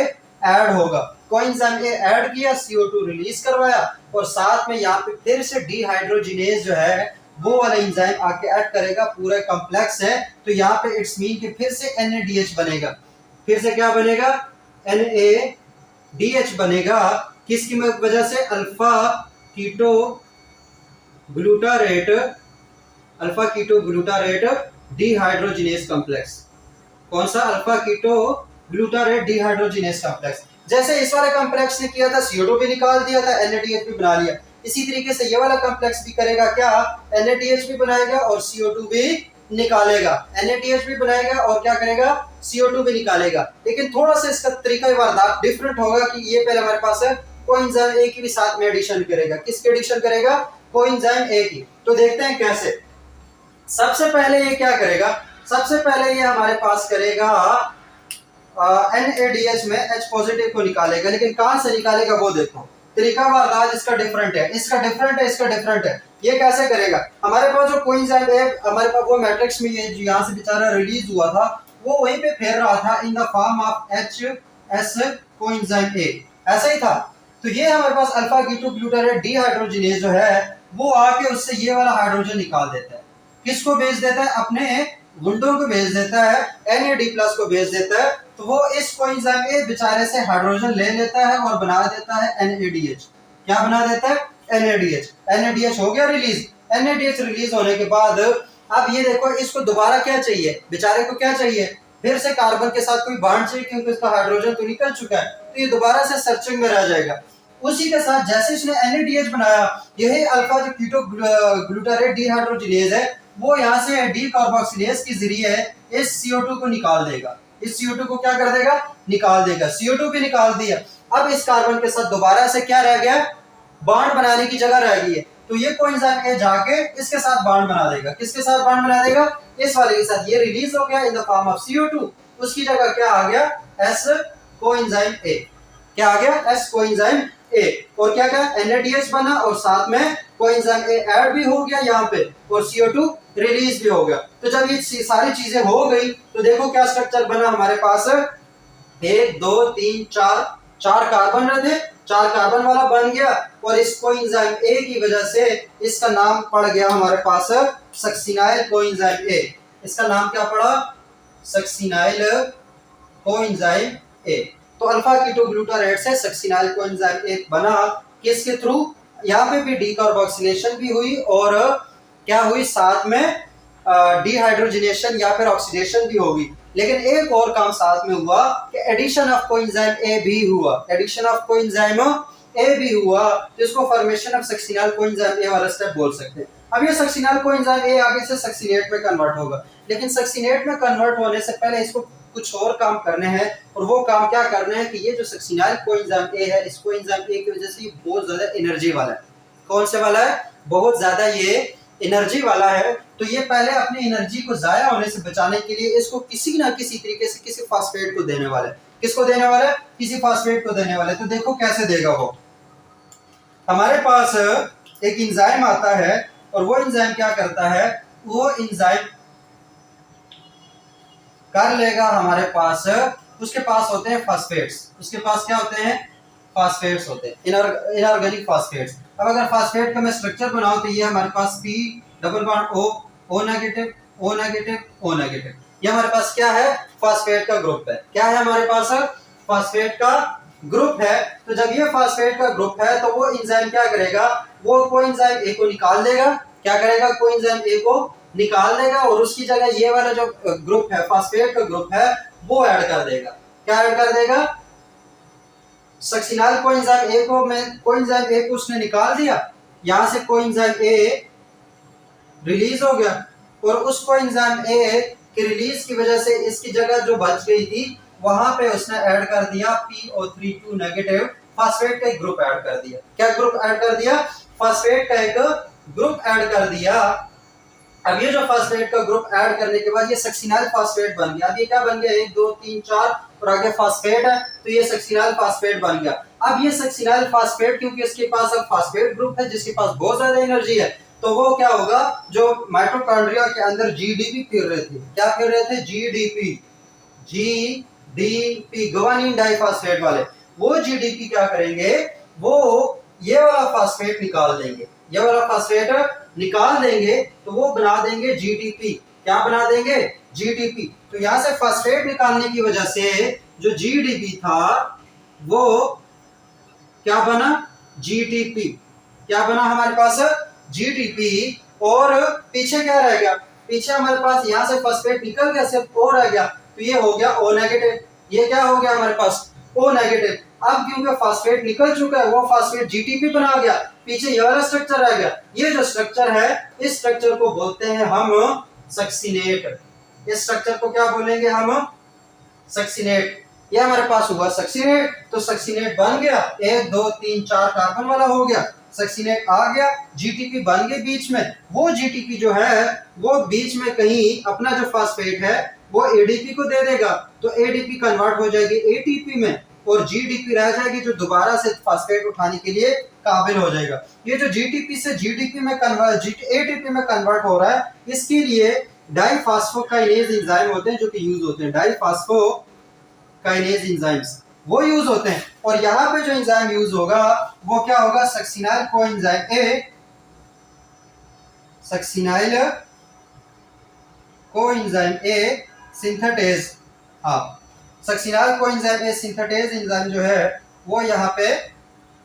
ऐड होगा। कोएंजाइम ए ऐड किया, CO2 रिलीज करवाया और साथ में यहाँ पे फिर से डीहाइड्रोजिनेज जो है वो वाला एंजाइम आके ऐड करेगा। पूरा कॉम्प्लेक्स है तो यहाँ पे इट्स मीन कि फिर से NADH बनेगा। फिर से क्या बनेगा, NADH बनेगा। किसकी वजह से, alpha keto glutarate, alpha keto glutarate dehydrogenase complex. कौन सा, alpha keto glutarate dehydrogenase complex. जैसे इस वाले कॉम्प्लेक्स ने किया था, CO2 भी निकाल दिया था, NADH भी बना लिया। इसी तरीके से ये वाला कॉम्प्लेक्स भी करेगा क्या, NADH भी बनाएगा और CO2 भी निकालेगा। NADH भी बनाएगा और क्या करेगा, CO2 भी निकालेगा। लेकिन थोड़ा सा इसका तरीका वारदात डिफरेंट होगा कि ये पहले हमारे पास है कोएंजाइम ए की भी साथ में एडिशन करेगा। किसकी एडिशन करेगा, कोएंजाइम ए की। तो देखते हैं कैसे। सबसे पहले ये क्या करेगा, सबसे पहले ये हमारे पास करेगा NADH में H पॉजिटिव को निकालेगा। लेकिन कहां से निकालेगा वो देखो, तरीका वारदात इसका डिफरेंट है, इसका डिफरेंट है, इसका डिफरेंट है। ये कैसे करेगा, हमारे पास जो कोएंजाइम ए हमारे पास वो मैट्रिक्स में ये यहाँ से बेचारा रिलीज हुआ था वो वहीं पे फेर रहा था in the form of HS coenzyme A, ऐसा ही था। तो ये हमारे पास अल्फा कीटो ग्लूटारेट डीहाइड्रोजिनेज जो है वो आके उससे ये वाला हाइड्रोजन निकाल देता है। किसको भेज देता है, अपने गुंडों को भेज देता है, NAD+ को भेज देता है। तो वो इस कोएंजाइम ए बेचारे से हाइड्रोजन ले लेता है और बना देता है NADH। क्या बना देता है, NADH। NADH हो गया रिलीज। NADH रिलीज होने के बाद अब ये देखो इसको दोबारा क्या चाहिए, बेचारे को क्या चाहिए, फिर से कार्बन के साथ कोई बॉन्ड चाहिए क्योंकि उसका हाइड्रोजन तो निकल चुका है। तो ये दोबारा से सर्चिंग में रह जाएगा। उसी के साथ जैसे इसने NADH बनाया, यही अल्फा जो कीटो ग्लूटारेट डीहाइड्रोजिनेज है वो यहाँ से डीकार्बोक्सिलेज के जरिए इस CO2 को निकाल देगा। इस CO2 को क्या कर देगा, निकाल देगा। CO2 भी निकाल दिया। अब इस कार्बन के साथ दोबारा से क्या रह गया, बॉन्ड बनाने की जगह रह गई है। तो ये कोएंजाइम ए जाके इसके साथ बॉन्ड बना देगा। किसके साथ बॉन्ड बना देगा, इस वाले के साथ। ये रिलीज हो गया in the form of CO2। उसकी जगह क्या आ गया, S कोएंजाइम ए। क्या आ गया, S कोएंजाइम ए। और क्या क्या, NADH बना और साथ में कोएंजाइम ए ऐड भी हो गया यहाँ पे और CO2 रिलीज भी हो गया। तो जब ये सारी चीजें हो गई तो देखो क्या स्ट्रक्चर बना हमारे पास, 1 2 3 4, 4 कार्बन थे, 4 कार्बन वाला बन गया। और इस कोएंजाइम ए की वजह से इसका नाम पड़ गया हमारे पास सक्सिनाइल कोएंजाइम ए। इसका नाम क्या पड़ा, सक्सिनाइल कोएंजाइम ए। तो अल्फा कीटो ग्लूटारेट से सक्सिनाइल कोएंजाइम ए बना। किसके थ्रू, यहाँ पे भी डीकार्बोक्सिलेशन भी हुई और क्या हुई, साथ में डिहाइड्रोजनेशन या फिर ऑक्सीडेशन भी होगी। लेकिन एक और काम साथ में हुआ कि एडिशन ऑफ कोएंजाइम ए भी हुआ। एडिशन ऑफ कोएंजाइम ए भी हुआ जिसको फॉर्मेशन ऑफ सक्सिनाइल कोएंजाइम ए वाला स्टेप बोल सकते हैं। अब ये सक्सिनाइल कोएंजाइम ए आगे से सक्सिनेट में कन्वर्ट होगा। लेकिन सक्सिनेट में कन्वर्ट होने से पहले इसको कुछ और काम करने हैं। और वो काम क्या करने हैं कि ये जो सक्सिनाइल कोएंजाइम ए है, इस कोएंजाइम ए की वजह से ये बहुत ज्यादा एनर्जी वाला है। कौन से वाला है, बहुत ज्यादा ये एनर्जी वाला है। तो ये पहले अपनी एनर्जी को जाया होने से बचाने के लिए इसको किसी ना किसी तरीके से किसी फास्फेट को देने वाला है। किसको देने वाला है, किसी फास्फेट को देने वाला है। तो देखो कैसे देगा वो, हमारे पास एक एंजाइम आता है और वो एंजाइम क्या करता है, वो एंजाइम कर लेगा हमारे पास, उसके पास होते हैं फास्फेट्स। उसके पास क्या होते हैं, फास्फेट्स होते हैं, इनऑर्गेनिक फास्फेट्स। अब अगर फास्फेट का मैं स्ट्रक्चर बनाऊं तो ये हमारे पास P double bond O, O negative, O negative O negative. ये हमारे पास क्या है, फास्फेट का ग्रुप है। क्या है हमारे पास, फास्फेट का ग्रुप है। तो जब ये फास्फेट का ग्रुप है तो वो एंजाइम क्या करेगा, वो कोएंजाइम ए को निकाल देगा। क्या करेगा, कोएंजाइम ए को निकाल देगा और उसकी जगह ये वाला जो ग्रुप है, फास्फेट का ग्रुप है, वो ऐड कर देगा। क्या ऐड कर देगा, सक्सिनाइल कोएंजाइम ए को कोएंजाइम ए को उसने निकाल दिया, यहां से कोएंजाइम ए रिलीज हो गया और उस कोएंजाइम ए के रिलीज की वजह से इसकी जगह जो बच गई थी वहां पे उसने ऐड कर दिया PO32 नेगेटिव, फास्फेट का एक ग्रुप ऐड कर दिया। क्या ग्रुप ऐड कर दिया, फास्फेट का एक ग्रुप ऐड कर दिया। अब ये जो फास्फेट का ग्रुप ऐड करने के बाद ये सक्सिनाइल फास्फेट बन गया। अब ये क्या बन गया, 1 2 3 4 और आगे फास्फेट है तो ये सक्सिनाइल फास्फेट बन गया। अब ये सक्सिनाइल फास्फेट क्योंकि इसके पास अब फास्फेट ग्रुप है जिसके पास बहुत ज्यादा एनर्जी है, तो वो क्या होगा, जो माइटोकॉन्ड्रिया के अंदर जीडीपी फिर रहे थे, क्या फिर रहे थे, जीडीपी गुआनिन डाइफॉस्फेट वाले, वो जीडीपी क्या करेंगे, वो ये वाला फास्फेट निकाल देंगे, ये वाला फास्फेट निकाल देंगे तो वो बना देंगे जीटीपी। क्या बना देंगे, जीटीपी। तो यहां से फास्फेट निकालने की वजह से जो जीडीपी था वो क्या बना, जीटीपी। क्या बना हमारे पास, जीटीपी। और पीछे क्या रह गया, पीछे हमारे पास यहां से फास्फेट निकल गया, सिर्फ ओ रह गया, तो ये हो गया ओ नेगेटिव। ये क्या हो गया हमारे पास, ओ नेगेटिव। अब क्योंकि फास्फेट निकल चुका है, वो फास्फेट जीटीपी बना गया, पीछे ये वाला स्ट्रक्चर रह गया। ये जो स्ट्रक्चर है, इस स्ट्रक्चर को बोलते हैं हम सक्सिनेट। इस स्ट्रक्चर को क्या बोलेंगे हम, सक्सिनेट। ये हमारे पास हुआ सक्सिनेट, तो सक्सिनेट बन गया, 1 2 3 4 कार्बन वाला हो गया, सक्सिनेट आ गया, जीटीपी बन गई बीच में। वो जीटीपी जो है वो बीच में कहीं अपना जो फास्फेट है वो एडीपी को दे देगा, तो एडीपी कन्वर्ट हो जाएगी एटीपी में और जीडीपी रह जाएगी जो दोबारा से फास्फेट उठाने के लिए काबिल हो जाएगा। ये जो जीटीपी से जीडीपी में एटीपी में कन्वर्ट हो रहा है, इसके लिए डाइफॉस्फोकाइनेज एंजाइम होते हैं जो कि यूज होते हैं, डाइफॉस्फोकाइनेज एंजाइम्स वो यूज होते हैं। और यहाँ पे जो एंजाइम यूज होगा वो क्या होगा, succinyl coenzyme A, succinyl coenzyme A synthetase. हाँ, succinyl coenzyme A synthetase enzyme जो है वो यहाँ पे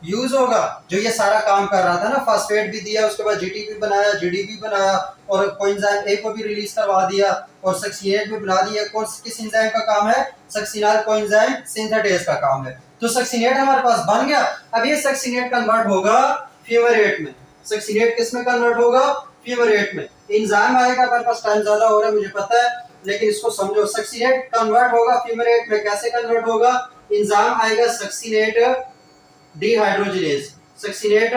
यूज होगा, जो ये सारा काम कर रहा था ना, फास्फेट भी दिया, उसके बाद जीटीपी बनाया, जीडीपी बनाया और कोएंजाइम ए को भी रिलीज करवा दिया और सक्सिनेट भी बना दिया। कौन किस एंजाइम का काम है, सक्सिनाइल कोएंजाइम सिंथेटेज का काम है। तो सक्सिनेट हमारे पास बन गया। अब ये सक्सिनेट कन्वर्ट होगा फ्यूमेरेट में। सक्सिनेट किस में कन्वर्ट होगा, फ्यूमेरेट में। एंजाइम आएगा, हमारे पास टाइम ज्यादा हो रहा है मुझे पता है, लेकिन इसको समझो। सक्सिनेट कन्वर्ट होगा फ्यूमेरेट में, कैसे कन्वर्ट होगा, एंजाइम आएगा सक्सिनेट डिहाइड्रोजिनेज, सक्सिनेट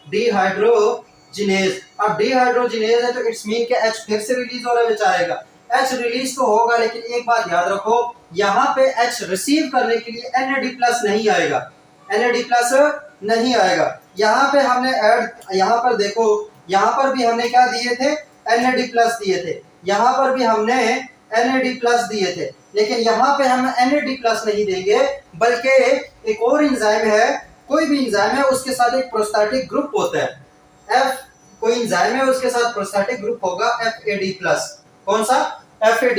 डिहाइड्रोजिनेज। अब डिहाइड्रोजिनेज है तो इट्स मीन कि H फिर से रिलीज हो रहा है बेचारेगा। H रिलीज तो होगा, लेकिन एक बात याद रखो, यहाँ पे H रिसीव करने के लिए NAD+ नहीं आएगा, NAD+ नहीं आएगा। यहाँ पे हमने ऐड, यहाँ पर देखो, यहाँ पर भी हमने क्या दिए थे, NAD+ दिए थे, यहाँ पर भी हमने NAD+ दिए थे, लेकिन यहाँ पे हम NAD+ नहीं देंगे, बल्कि एक और एंजाइम है, कोई भी एंजाइम है उसके साथ एक प्रोस्टैटिक ग्रुप होता है, F कोई एंजाइम है उसके साथ प्रोस्टैटिक ग्रुप होगा FAD+। कौन सा, FAD+।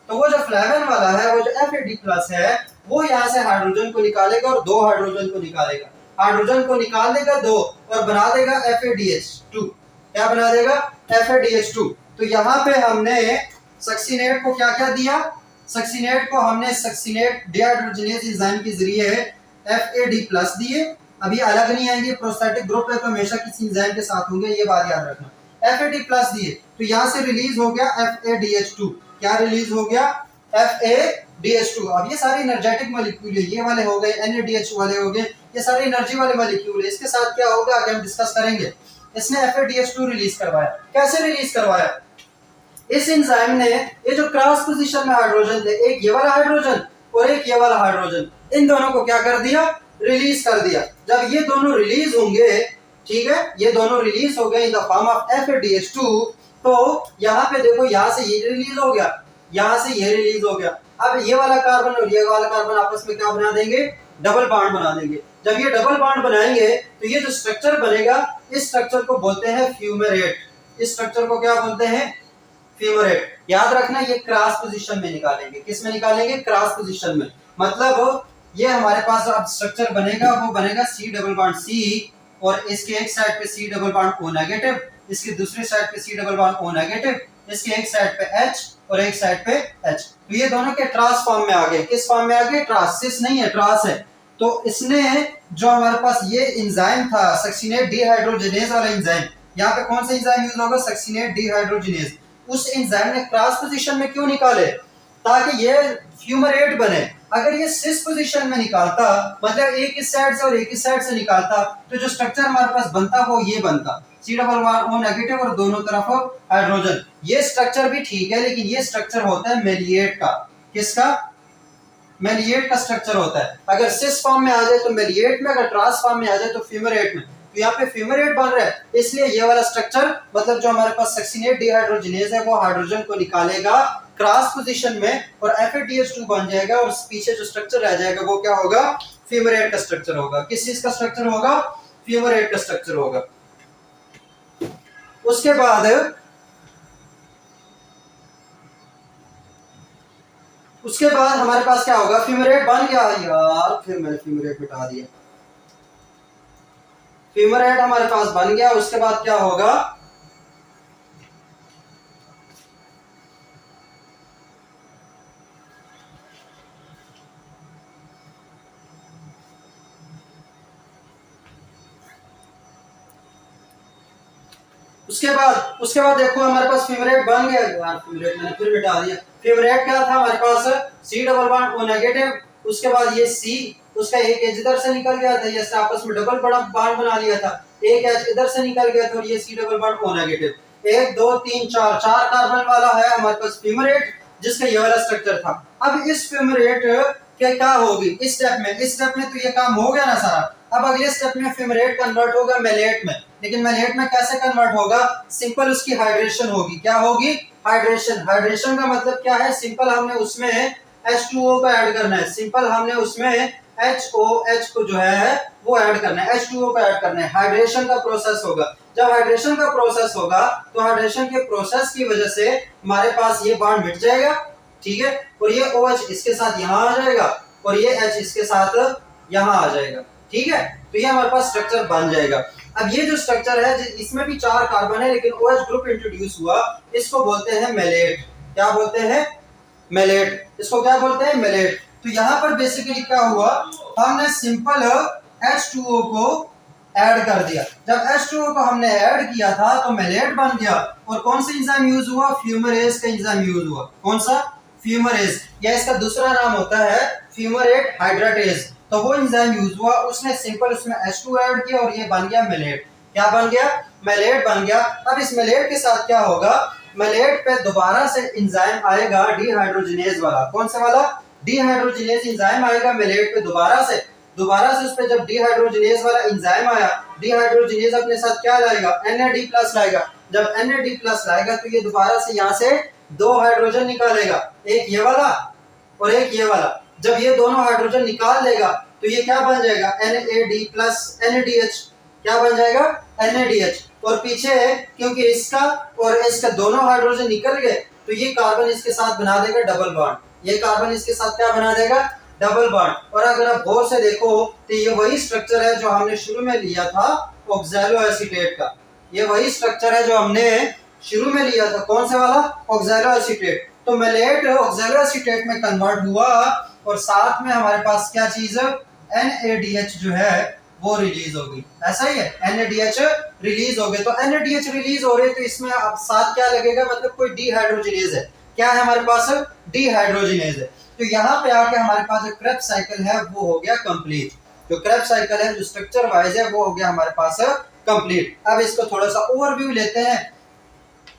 तो वो जो फ्लेवन वाला है, वो जो FAD+ है, वो यहाँ से हाइड्रोजन को निकालेगा और 2 हाइड्रोजन को निकालेगा, हाइड्रोजन को निकाल देगा 2 और बना देगा FADH2। क्या बना देगा, FADH2। तो यहाँ पे हमने सक्सिनेट को क्या क्या दिया, सक्सिनेट को हमने सक्सिनेट डिहाइड्रोजिनेज एंजाइम के जरिए FAD+ दिए। अभी अलग नहीं आएंगे, प्रोस्टैटिक ग्रुप है तो हमेशा किसी एंजाइम के साथ होंगे, ये बात याद रखना। FAD+ दिए तो यहाँ से रिलीज हो गया FADH2। क्या रिलीज हो गया, FADH2। अब ये सारे एनर्जेटिक मॉलिक्यूल है, ये वाले हो गए, NADH वाले हो गए, ये सारे एनर्जी वाले मॉलिक्यूल है। इसके साथ क्या होगा आगे हम डिस्कस करेंगे। इसने FADH2 रिलीज करवाया। कैसे रिलीज करवाया, इस एंजाइम ने ये जो क्रॉस पोजीशन में हाइड्रोजन थे, एक ये वाला हाइड्रोजन और एक ये वाला हाइड्रोजन, इन दोनों को क्या कर दिया, रिलीज कर दिया। जब ये दोनों रिलीज होंगे, ठीक है, ये दोनों रिलीज हो गए in the form of FADH2, तो यहाँ पे देखो, यहाँ से ये रिलीज हो गया, यहाँ से ये रिलीज हो गया। अब ये वाला कार्बन और ये वाला कार्बन आपस में क्या बना देंगे, डबल बॉन्ड बना देंगे। जब ये डबल बॉन्ड बनाएंगे तो ये जो स्ट्रक्चर बनेगा, इस स्ट्रक्चर को बोलते हैं फ्यूमेरेट। इस स्ट्रक्चर को क्या बोलते हैं, फ्यूमरेट। याद रखना ये क्रॉस पोजीशन में निकालेंगे, किस में निकालेंगे, क्रॉस पोजीशन में। मतलब ये हमारे पास अब स्ट्रक्चर बनेगा, वो बनेगा C डबल बॉन्ड C और इसके एक साइड पे C double bond O negative, इसके दूसरी साइड पे C double bond O negative, इसके एक साइड पे H और एक साइड पे H। तो ये दोनों के ट्रांस फॉर्म में आ गए। किस फॉर्म में आ गए, ट्रांस, सिस नहीं है, ट्रांस है। तो इसने जो हमारे पास ये एंजाइम था सक्सिनेट डिहाइड्रोजिनेज वाला एंजाइम, यहाँ पे कौन सा एंजाइम यूज होगा, सक्सिनेट डिहाइड्रोजिनेज, उस एंजाइम ने क्रॉस पोजीशन में क्यों निकाले, ताकि ये फ्यूमरेट बने। अगर ये सिस पोजीशन में निकालता, मतलब एक इस साइड से और एक इस साइड से निकालता, तो जो स्ट्रक्चर हमारे पास बनता वो ये बनता, C double bond O negative और दोनों तरफ हाइड्रोजन। ये स्ट्रक्चर भी ठीक है, लेकिन ये स्ट्रक्चर होता है मेलिएट का। किसका, मेलिएट का स्ट्रक्चर होता है। अगर सिस फॉर्म में आ जाए तो मेलिएट में, अगर ट्रांस फॉर्म में आ जाए तो फ्यूमरेट में। तो यहाँ पे फ्यूमरेट बन रहा है, इसलिए ये वाला स्ट्रक्चर, मतलब जो हमारे पास सक्सिनेट डिहाइड्रोजिनेज है वो हाइड्रोजन को निकालेगा क्रॉस पोजीशन में और FADH2 बन जाएगा और पीछे जो स्ट्रक्चर रह जाएगा वो क्या होगा, फ्यूमरेट का स्ट्रक्चर होगा। किस चीज का स्ट्रक्चर होगा, फ्यूमरेट का स्ट्रक्चर होगा। उसके बाद हमारे पास क्या होगा, फ्यूमरेट बन गया यार, फिर मैंने फ्यूमरेट मिटा दिया। फ्यूमरेट हमारे पास बन गया, उसके बाद क्या होगा, उसके बाद देखो हमारे पास फ्यूमरेट बन गया यार, फ्यूमरेट मैंने फिर मिटा दिया। फ्यूमरेट क्या था हमारे पास, C double bond O negative, उसके बाद ये C, उसका एक एच इधर से निकल गया था, ये आपस में डबल बॉन्ड बना लिया था, एक एच इधर से निकल गया था और ये C double bond O negative. 1 2 3 4 चार कार्बन वाला है हमारे पास फ्यूमरेट, जिसका ये वाला स्ट्रक्चर था। अब इस फ्यूमरेट के क्या होगी, इस स्टेप में तो ये काम हो गया ना सारा। अब अगले स्टेप में फ्यूमरेट कन्वर्ट होगा मेलेट में, लेकिन मेलेट में कैसे कन्वर्ट होगा, सिंपल उसकी हाइड्रेशन होगी। क्या होगी, हाइड्रेशन। हाइड्रेशन का मतलब क्या है, सिंपल हमने उसमें H2O को ऐड करना है, सिंपल हमने उसमें HOH को जो है वो ऐड करना है, H2O को ऐड करना है। हाइड्रेशन का प्रोसेस होगा। जब हाइड्रेशन का प्रोसेस होगा तो हाइड्रेशन के प्रोसेस की वजह से हमारे पास ये बॉन्ड मिट जाएगा, ठीक है, और ये OH इसके साथ यहाँ आ जाएगा और ये H इसके साथ यहाँ आ जाएगा, ठीक है। तो ये हमारे पास स्ट्रक्चर बन जाएगा। अब ये जो स्ट्रक्चर है इसमें भी 4 कार्बन है, लेकिन OH ग्रुप इंट्रोड्यूस हुआ, इसको बोलते हैं मेलेट। क्या बोलते हैं, मेलेट। इसको क्या बोलते हैं, मेलेट। तो यहाँ पर बेसिकली क्या हुआ, हमने सिंपल H2O को ऐड कर दिया। जब H2O को हमने ऐड किया था तो मेलेट बन गया। और कौन सा एंजाइम यूज हुआ, फ्यूमरेज का एंजाइम यूज हुआ। कौन सा, फ्यूमरेज, या इसका दूसरा नाम होता है फ्यूमरेट हाइड्रेटेज। तो वो एंजाइम यूज हुआ, उसने सिंपल उसमें H2 ऐड किया और ये बन गया मेलेट। क्या बन गया, मेलेट बन गया। अब इस मेलेट के साथ क्या होगा, मेलेट पे दोबारा से एंजाइम आएगा डिहाइड्रोजिनेज वाला। कौन सा वाला, डिहाइड्रोजिनेज एंजाइम आएगा मेलेट पे दोबारा से उस पे जब डिहाइड्रोजिनेज वाला एंजाइम आया, डिहाइड्रोजिनेज अपने साथ क्या लाएगा, NAD+ लाएगा। जब NAD+ लाएगा तो ये दोबारा से यहाँ से 2 हाइड्रोजन निकालेगा, एक ये वाला और एक ये वाला। जब ये दोनों हाइड्रोजन निकाल लेगा तो ये क्या बन जाएगा, NAD+ NADH। क्या बन जाएगा, NADH। और पीछे क्योंकि इसका और इसका दोनों हाइड्रोजन निकल गए तो ये कार्बन इसके साथ बना देगा डबल बॉन्ड। ये कार्बन इसके साथ क्या बना देगा, डबल बॉन्ड। और अगर आप गौर से देखो तो ये वही स्ट्रक्चर है जो हमने शुरू में लिया था ऑक्सैलोएसीटेट का। ये वही स्ट्रक्चर है जो हमने शुरू में लिया था, कौन से वाला, ऑक्सैलोएसीटेट। तो मेलेट ऑक्सैलोएसीटेट में कन्वर्ट हुआ और साथ में हमारे पास क्या चीज, NADH जो है वो रिलीज होगी। ऐसा ही है, NADH रिलीज हो गए। तो NADH रिलीज हो रहे तो इसमें अब साथ क्या लगेगा, मतलब कोई डिहाइड्रोजिनेज है। क्या है हमारे पास, डिहाइड्रोजिनेज है। तो यहाँ पे आके हमारे पास जो क्रेब्स साइकिल है वो हो गया कंप्लीट। जो क्रेब्स साइकिल है जो स्ट्रक्चर वाइज है वो हो गया हमारे पास कंप्लीट। अब इसको थोड़ा सा ओवरव्यू लेते हैं।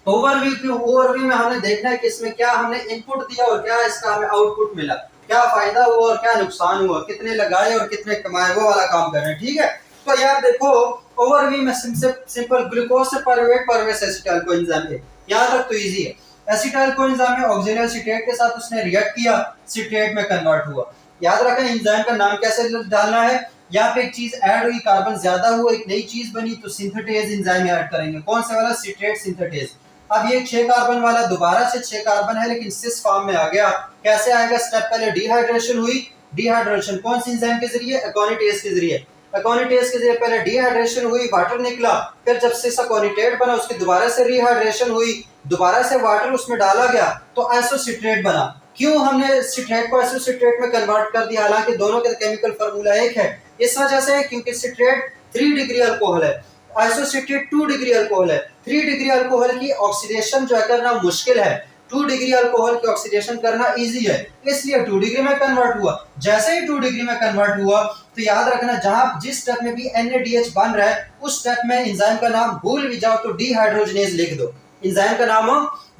ओवरव्यू में हमने देखना है कि इसमें क्या हमने इनपुट दिया और क्या इसका हमें आउटपुट मिला, क्या फायदा हुआ और क्या नुकसान हुआ, कितने लगाए और कितने कमाए, वो वाला काम कर रहे हैं, ठीक है। तो यार देखो ओवरव्यू में सिंपल ग्लूकोज से पायरुवेट एसिटाइल कोएंजाइम है, यहाँ तक तो इजी है। एसिटाइल कोएंजाइम में ऑक्सिजन एसीटेट के साथ उसने रिएक्ट किया, सिट्रेट में कन्वर्ट हुआ। याद रखें एंजाइम का नाम कैसे डालना है। यहाँ पे एक चीज ऐड हुई, कार्बन ज्यादा हुआ, एक नई चीज बनी तो सिंथेटेज एंजाइम ऐड करेंगे। कौन सा वाला, सिट्रेट सिंथेटेज। अब ये 6 कार्बन वाला दोबारा से 6 कार्बन है लेकिन सिस फॉर्म में आ गया। कैसे आएगा? स्टेप पहले डिहाइड्रेशन हुई, डिहाइड्रेशन कौन सी एंजाइम के जरिए? एकोनिटेज के जरिए। एकोनिटेज के जरिए पहले डिहाइड्रेशन हुई, वाटर निकला, फिर जब सिस एकोनिटेट बना उसकी दोबारा से रिहाइड्रेशन हुई, दोबारा से वाटर उसमें डाला गया तो आइसोसिट्रेट बना। क्यों हमने सिट्रेट को आइसोसिट्रेट में कन्वर्ट कर दिया हालांकि दोनों का केमिकल फार्मूला एक है? इस वजह से क्योंकि सिट्रेट 3 डिग्री अल्कोहल है, आइसोसिट्रेट 2 डिग्री अल्कोहल है। 3 डिग्री अल्कोहल की ऑक्सीडेशन जो है करना मुश्किल है, 2 डिग्री अल्कोहल की ऑक्सीडेशन करना इजी है, इसलिए 2 डिग्री में कन्वर्ट हुआ। जैसे ही 2 डिग्री में कन्वर्ट हुआ तो याद रखना जहां जिस स्टेप में भी NADH बन रहा है उस स्टेप में एंजाइम का नाम भूल भी जाओ तो डिहाइड्रोजिनेज लिख दो। एंजाइम का नाम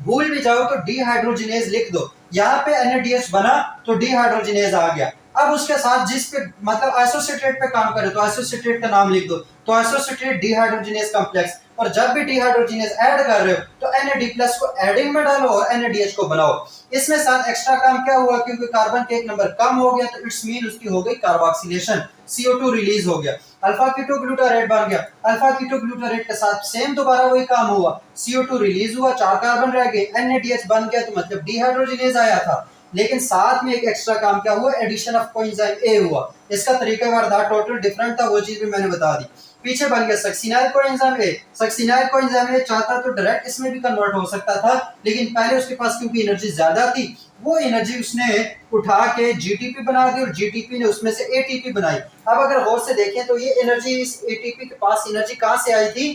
भूल भी जाओ तो डिहाइड्रोजिनेज लिख दो। यहाँ पे NADH बना तो डिहाइड्रोजिनेज आ गया। अब उसके साथ जिस पे मतलब आइसोसिट्रेट पे काम करे तो आइसोसिट्रेट का नाम लिख दो, तो आइसोसिट्रेट डिहाइड्रोजिनेज कॉम्प्लेक्स। और जब भी डिहाइड्रोजिनेज ऐड कर रहे हो तो NAD+ को एडिंग में डालो और NADH को बनाओ। इसमें साथ एक्स्ट्रा काम क्या हुआ? क्योंकि कार्बन के एक नंबर कम हो गया तो इट्स मीन उसकी हो गई कार्बोक्सिलेशन, CO2 रिलीज हो गया, अल्फा कीटो ग्लूटारेट बन गया। अल्फा कीटो ग्लूटारेट के साथ सेम दोबारा वही काम हुआ, CO2 रिलीज हुआ, 4 कार्बन रह गए, NADH बन गया तो मतलब डिहाइड्रोजिनेज आया था। लेकिन साथ में एक एक्स्ट्रा काम क्या हुआ? एडिशन ऑफ कोएंजाइम ए हुआ। इसका तरीका वारदात टोटल डिफरेंट था, वो चीज भी मैंने बता दी। पीछे बन गया succinyl coenzyme A. Succinyl coenzyme ए चाहता तो डायरेक्ट इसमें भी कन्वर्ट हो सकता था, लेकिन पहले उसके पास क्योंकि एनर्जी ज्यादा थी वो एनर्जी उसने उठा के GTP बना दी और GTP ने उसमें से ATP बनाई। अब अगर गौर से देखें तो ये एनर्जी इस ATP के पास एनर्जी कहां से आई थी?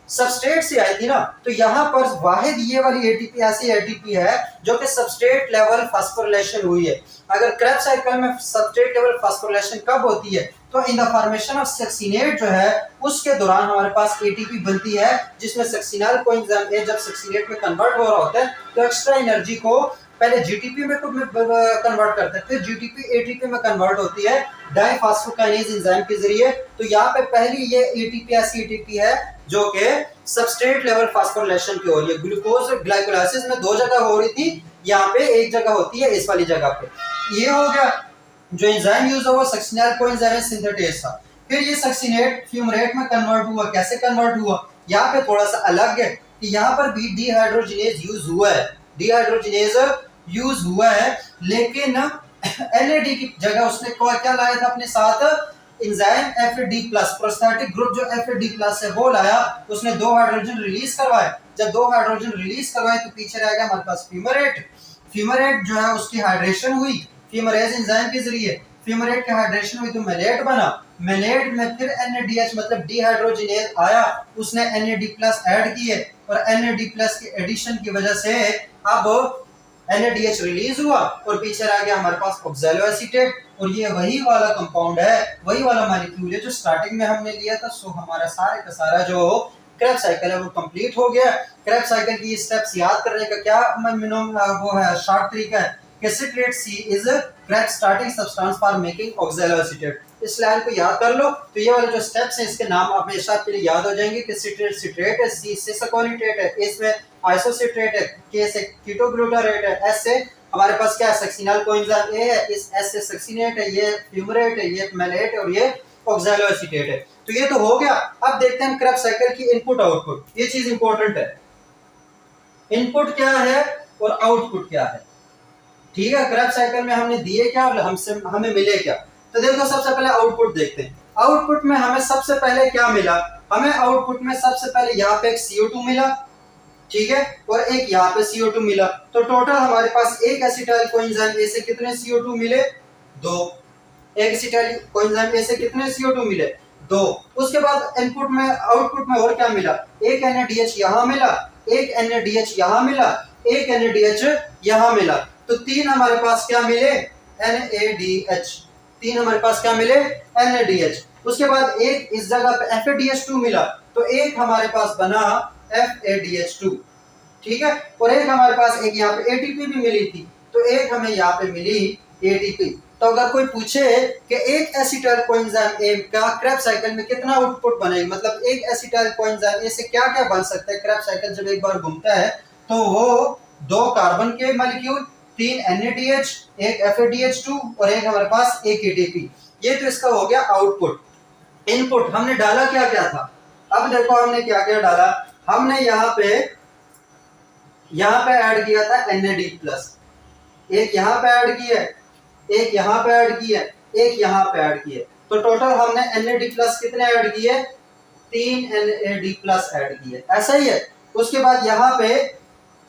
सबस्ट्रेट से आई थी ना। तो यहाँ पर वाहिद ये वाली ATP ऐसी ATP है जो कि सबस्ट्रेट लेवल फास्फोरिलेशन हुई है। अगर क्रेब्स साइकिल में सबस्ट्रेट लेवल फास्फोरिलेशन कब होती है? तो in the formation of succinate जो है उसके दौरान हमारे पास ATP बनती है, जिसमें सक्सिनाइल कोएंजाइम ए जब सक्सिनेट में कन्वर्ट हो रहा होता है तो एक्स्ट्रा एनर्जी को पहले GTP में कन्वर्ट करते हैं, फिर GTP ATP में कन्वर्ट होती है डाइफॉस्फोकाइनेज एंजाइम के जरिए। तो यहाँ पे पहली ये ATP ऐसी ATP है जो कि सबस्ट्रेट लेवल फास्फोरिलेशन की हो रही है। ग्लूकोज ग्लाइकोलाइसिस में 2 जगह हो रही थी, यहाँ पे एक जगह होती है इस वाली जगह पे। ये हो गया जो एंजाइम यूज हुआ सक्सिनाइल कोएंजाइम सिंथेटेज था। फिर ये सक्सिनेट फ्यूमरेट में कन्वर्ट हुआ। कैसे कन्वर्ट हुआ? यहाँ पे थोड़ा सा अलग है कि यहाँ पर भी डिहाइड्रोजिनेज यूज हुआ है, डिहाइड्रोजिनेज यूज हुआ है, लेकिन NAD की जगह उसने क्या लाया था अपने साथ? एंजाइम FAD+, प्रोस्थेटिक ग्रुप जो FAD+ है वो लाया, उसने 2 हाइड्रोजन रिलीज करवाए। जब 2 हाइड्रोजन रिलीज करवाए तो पीछे रह गया हमारे पास फ्यूमरेट। फ्यूमरेट जो है उसकी हाइड्रेशन हुई फ्यूमरेज एंजाइम के जरिए, फ्यूमरेट की हाइड्रेशन हुई तो मेलेट बना। मेलेट में फिर NADH मतलब डिहाइड्रोजिनेज आया, उसने NAD+ ऐड किए और NAD+ के एडिशन की वजह से अब NADH रिलीज हुआ और पीछे रह गया हमारे पास ऑक्सैलो एसीटेट। और ये वही वाला कंपाउंड है, वही वाला मॉलिक्यूल है जो स्टार्टिंग में हमने लिया था। सो हमारा सारे का सारा जो क्रेब्स साइकिल है वो कंप्लीट हो गया। क्रेब्स साइकिल की स्टेप्स याद करने का क्या वो है शॉर्ट तरीका है कि citrate C is Krebs starting substance for making oxalo acetate. इस लाइन को याद कर लो तो ये वाले जो स्टेप्स हैं इसके नाम हमेशा के लिए याद हो जाएंगे कि सिट्रेट सिट्रेट है, C से सकोनिटेट है, S में आइसोसिट्रेट है, K से कीटोग्लूटारेट है, S से हमारे पास क्या है? सक्सिनाइल कोएंजाइम ए है, इस S से सक्सिनेट है, ये फ्यूमरेट है, ये मेलेट है और ये ऑक्सैलो एसीटेट है। तो ये तो हो गया। अब देखते हैं क्रेब्स साइकिल की इनपुट आउटपुट। ये चीज इंपॉर्टेंट है, इनपुट क्या है और आउटपुट क्या है। ठीक है, क्रेब्स साइकिल में हमने दिए क्या और हमें मिले क्या। तो देखो सबसे पहले आउटपुट देखते हैं। आउटपुट में हमें सबसे पहले क्या मिला? हमें आउटपुट में सबसे पहले यहाँ पे एक CO2 मिला, ठीक है, और एक यहाँ पे CO2 मिला। तो टोटल हमारे पास एक एसिटाइल कोएंजाइम ए से कितने CO2 मिले? 2। एक एसिटाइल कोएंजाइम ए से कितने CO2 मिले? 2। उसके बाद इनपुट में आउटपुट में और क्या मिला? एक NADH यहाँ मिला, एक NADH यहाँ मिला, एक NADH यहाँ मिला। तो 3 हमारे पास क्या मिले? NADH। 3 हमारे पास क्या मिले? NADH। उसके बाद एक इस जगह पे FADH2 मिला, तो एक हमारे पास बना FADH2, ठीक है, और एक हमारे पास एक यहाँ पे ATP भी मिली थी, तो एक हमें यहाँ पे मिली ATP। तो अगर कोई पूछे कि एक एसिटाइल कोएंजाइम ए का क्रेब्स साइकिल में कितना आउटपुट बनेगा, मतलब एक एसिटाइल कोएंजाइम ए से क्या क्या बन सकता है क्रेब्स साइकिल जब एक बार घूमता है, तो वो 2 कार्बन के मॉलिक्यूल, 3 NADH, एक FADH2 और एक हमारे पास एक ATP। ये तो इसका हो गया आउटपुट। इनपुट हमने डाला क्या क्या था? अब देखो हमने क्या क्या डाला। हमने यहाँ पे यहाँ पे ऐड किया था NAD+, एक यहाँ पे ऐड किया है, एक यहाँ पे ऐड किया है, एक यहाँ पे ऐड किया है। तो टोटल हमने NAD+ कितने ऐड किए? 3 NAD+ ऐड किए, ऐसा ही है। उसके बाद यहाँ पे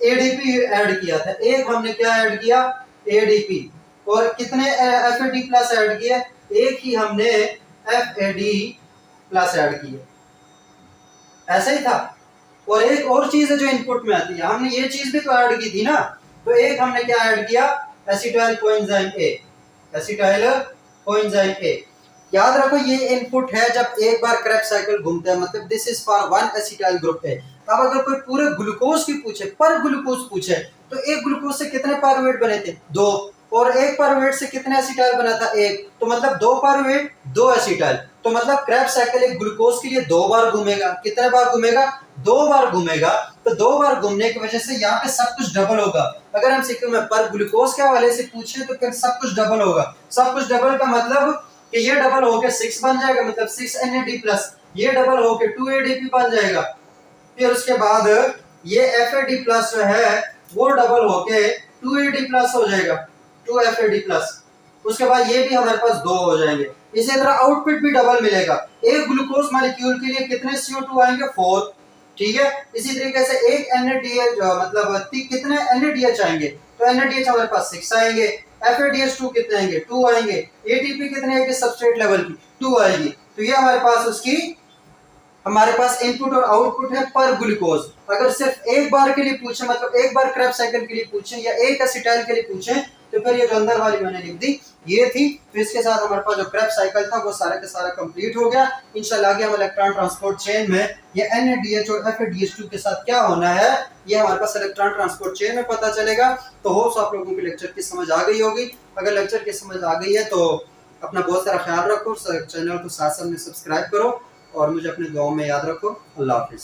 ADP ऐड किया था, एक हमने क्या ऐड किया? ADP। और कितने FAD+ ऐड किए? एक ही हमने FAD+ ऐड किए, ऐसा ही था। और एक और चीज है जो इनपुट में आती है, हमने ये चीज भी तो ऐड की थी ना। तो एक हमने क्या ऐड किया? Acetyl coenzyme A, acetyl coenzyme A। याद रखो ये इनपुट है जब एक बार क्रेब्स साइकिल घूमता है, मतलब this is for one acetyl group A। अब अगर कोई पूरे ग्लूकोज की पूछे, पर ग्लूकोज पूछे, तो एक ग्लूकोज से कितने पायरुवेट बने थे? 2। और एक पायरुवेट से कितने एसिटाइल बना था? 1। तो मतलब 2 पायरुवेट 2 एसिटाइल। तो मतलब क्रेब्स साइकिल एक ग्लूकोज के लिए 2 बार घूमेगा। कितने बार घूमेगा? 2 बार घूमेगा। तो 2 बार घूमने की वजह से यहाँ पे सब कुछ डबल होगा। अगर हम सीक्वेंस में पर ग्लूकोज के हवाले से पूछे तो फिर सब कुछ डबल होगा। सब कुछ डबल का मतलब कि ये डबल होके 6 बन जाएगा, मतलब 6 NAD+। ये डबल होके 2 ADP बन जाएगा। फिर उसके बाद ये FAD+ जो है वो डबल होके 2 AD+ हो जाएगा, 2 FAD+। उसके बाद ये भी हमारे पास 2 हो जाएंगे। इसी तरह आउटपुट भी डबल मिलेगा। एक ग्लूकोज मॉलिक्यूल के लिए कितने CO2 आएंगे? 4। ठीक है। इसी तरीके से एक NADH मतलब कितने NADH आएंगे? तो NADH हमारे पास 6 आएंगे। FADH2 कितने आएंगे? 2 आएंगे। ATP कितने आएंगे सबस्ट्रेट लेवल की? 2 आएगी। तो ये हमारे पास उसकी हमारे पास इनपुट और आउटपुट है पर ग्लूकोज। अगर सिर्फ एक बार के लिए पूछे, मतलब एक बार क्रेब्स साइकिल के लिए पूछे या एक एसिटाइल के लिए पूछे, तो फिर ये जो अंदर वाली मैंने लिख दी ये थी। तो इसके साथ हमारे पास जो क्रेब्स साइकिल था वो सारा का सारा कंप्लीट हो गया। इंशाल्लाह आगे हम इलेक्ट्रॉन ट्रांसपोर्ट चेन में ये NADH और FADH2 के साथ क्या होना है ये हमारे पास इलेक्ट्रॉन ट्रांसपोर्ट चेन में पता चलेगा। तो होप्स आप लोगों को लेक्चर की समझ आ गई होगी। अगर लेक्चर की समझ आ गई है तो अपना बहुत सारा ख्याल रखो, चैनल को साथ साथ में सब्सक्राइब करो और मुझे अपने दुआओं में याद रखो। अल्लाह हाफिज।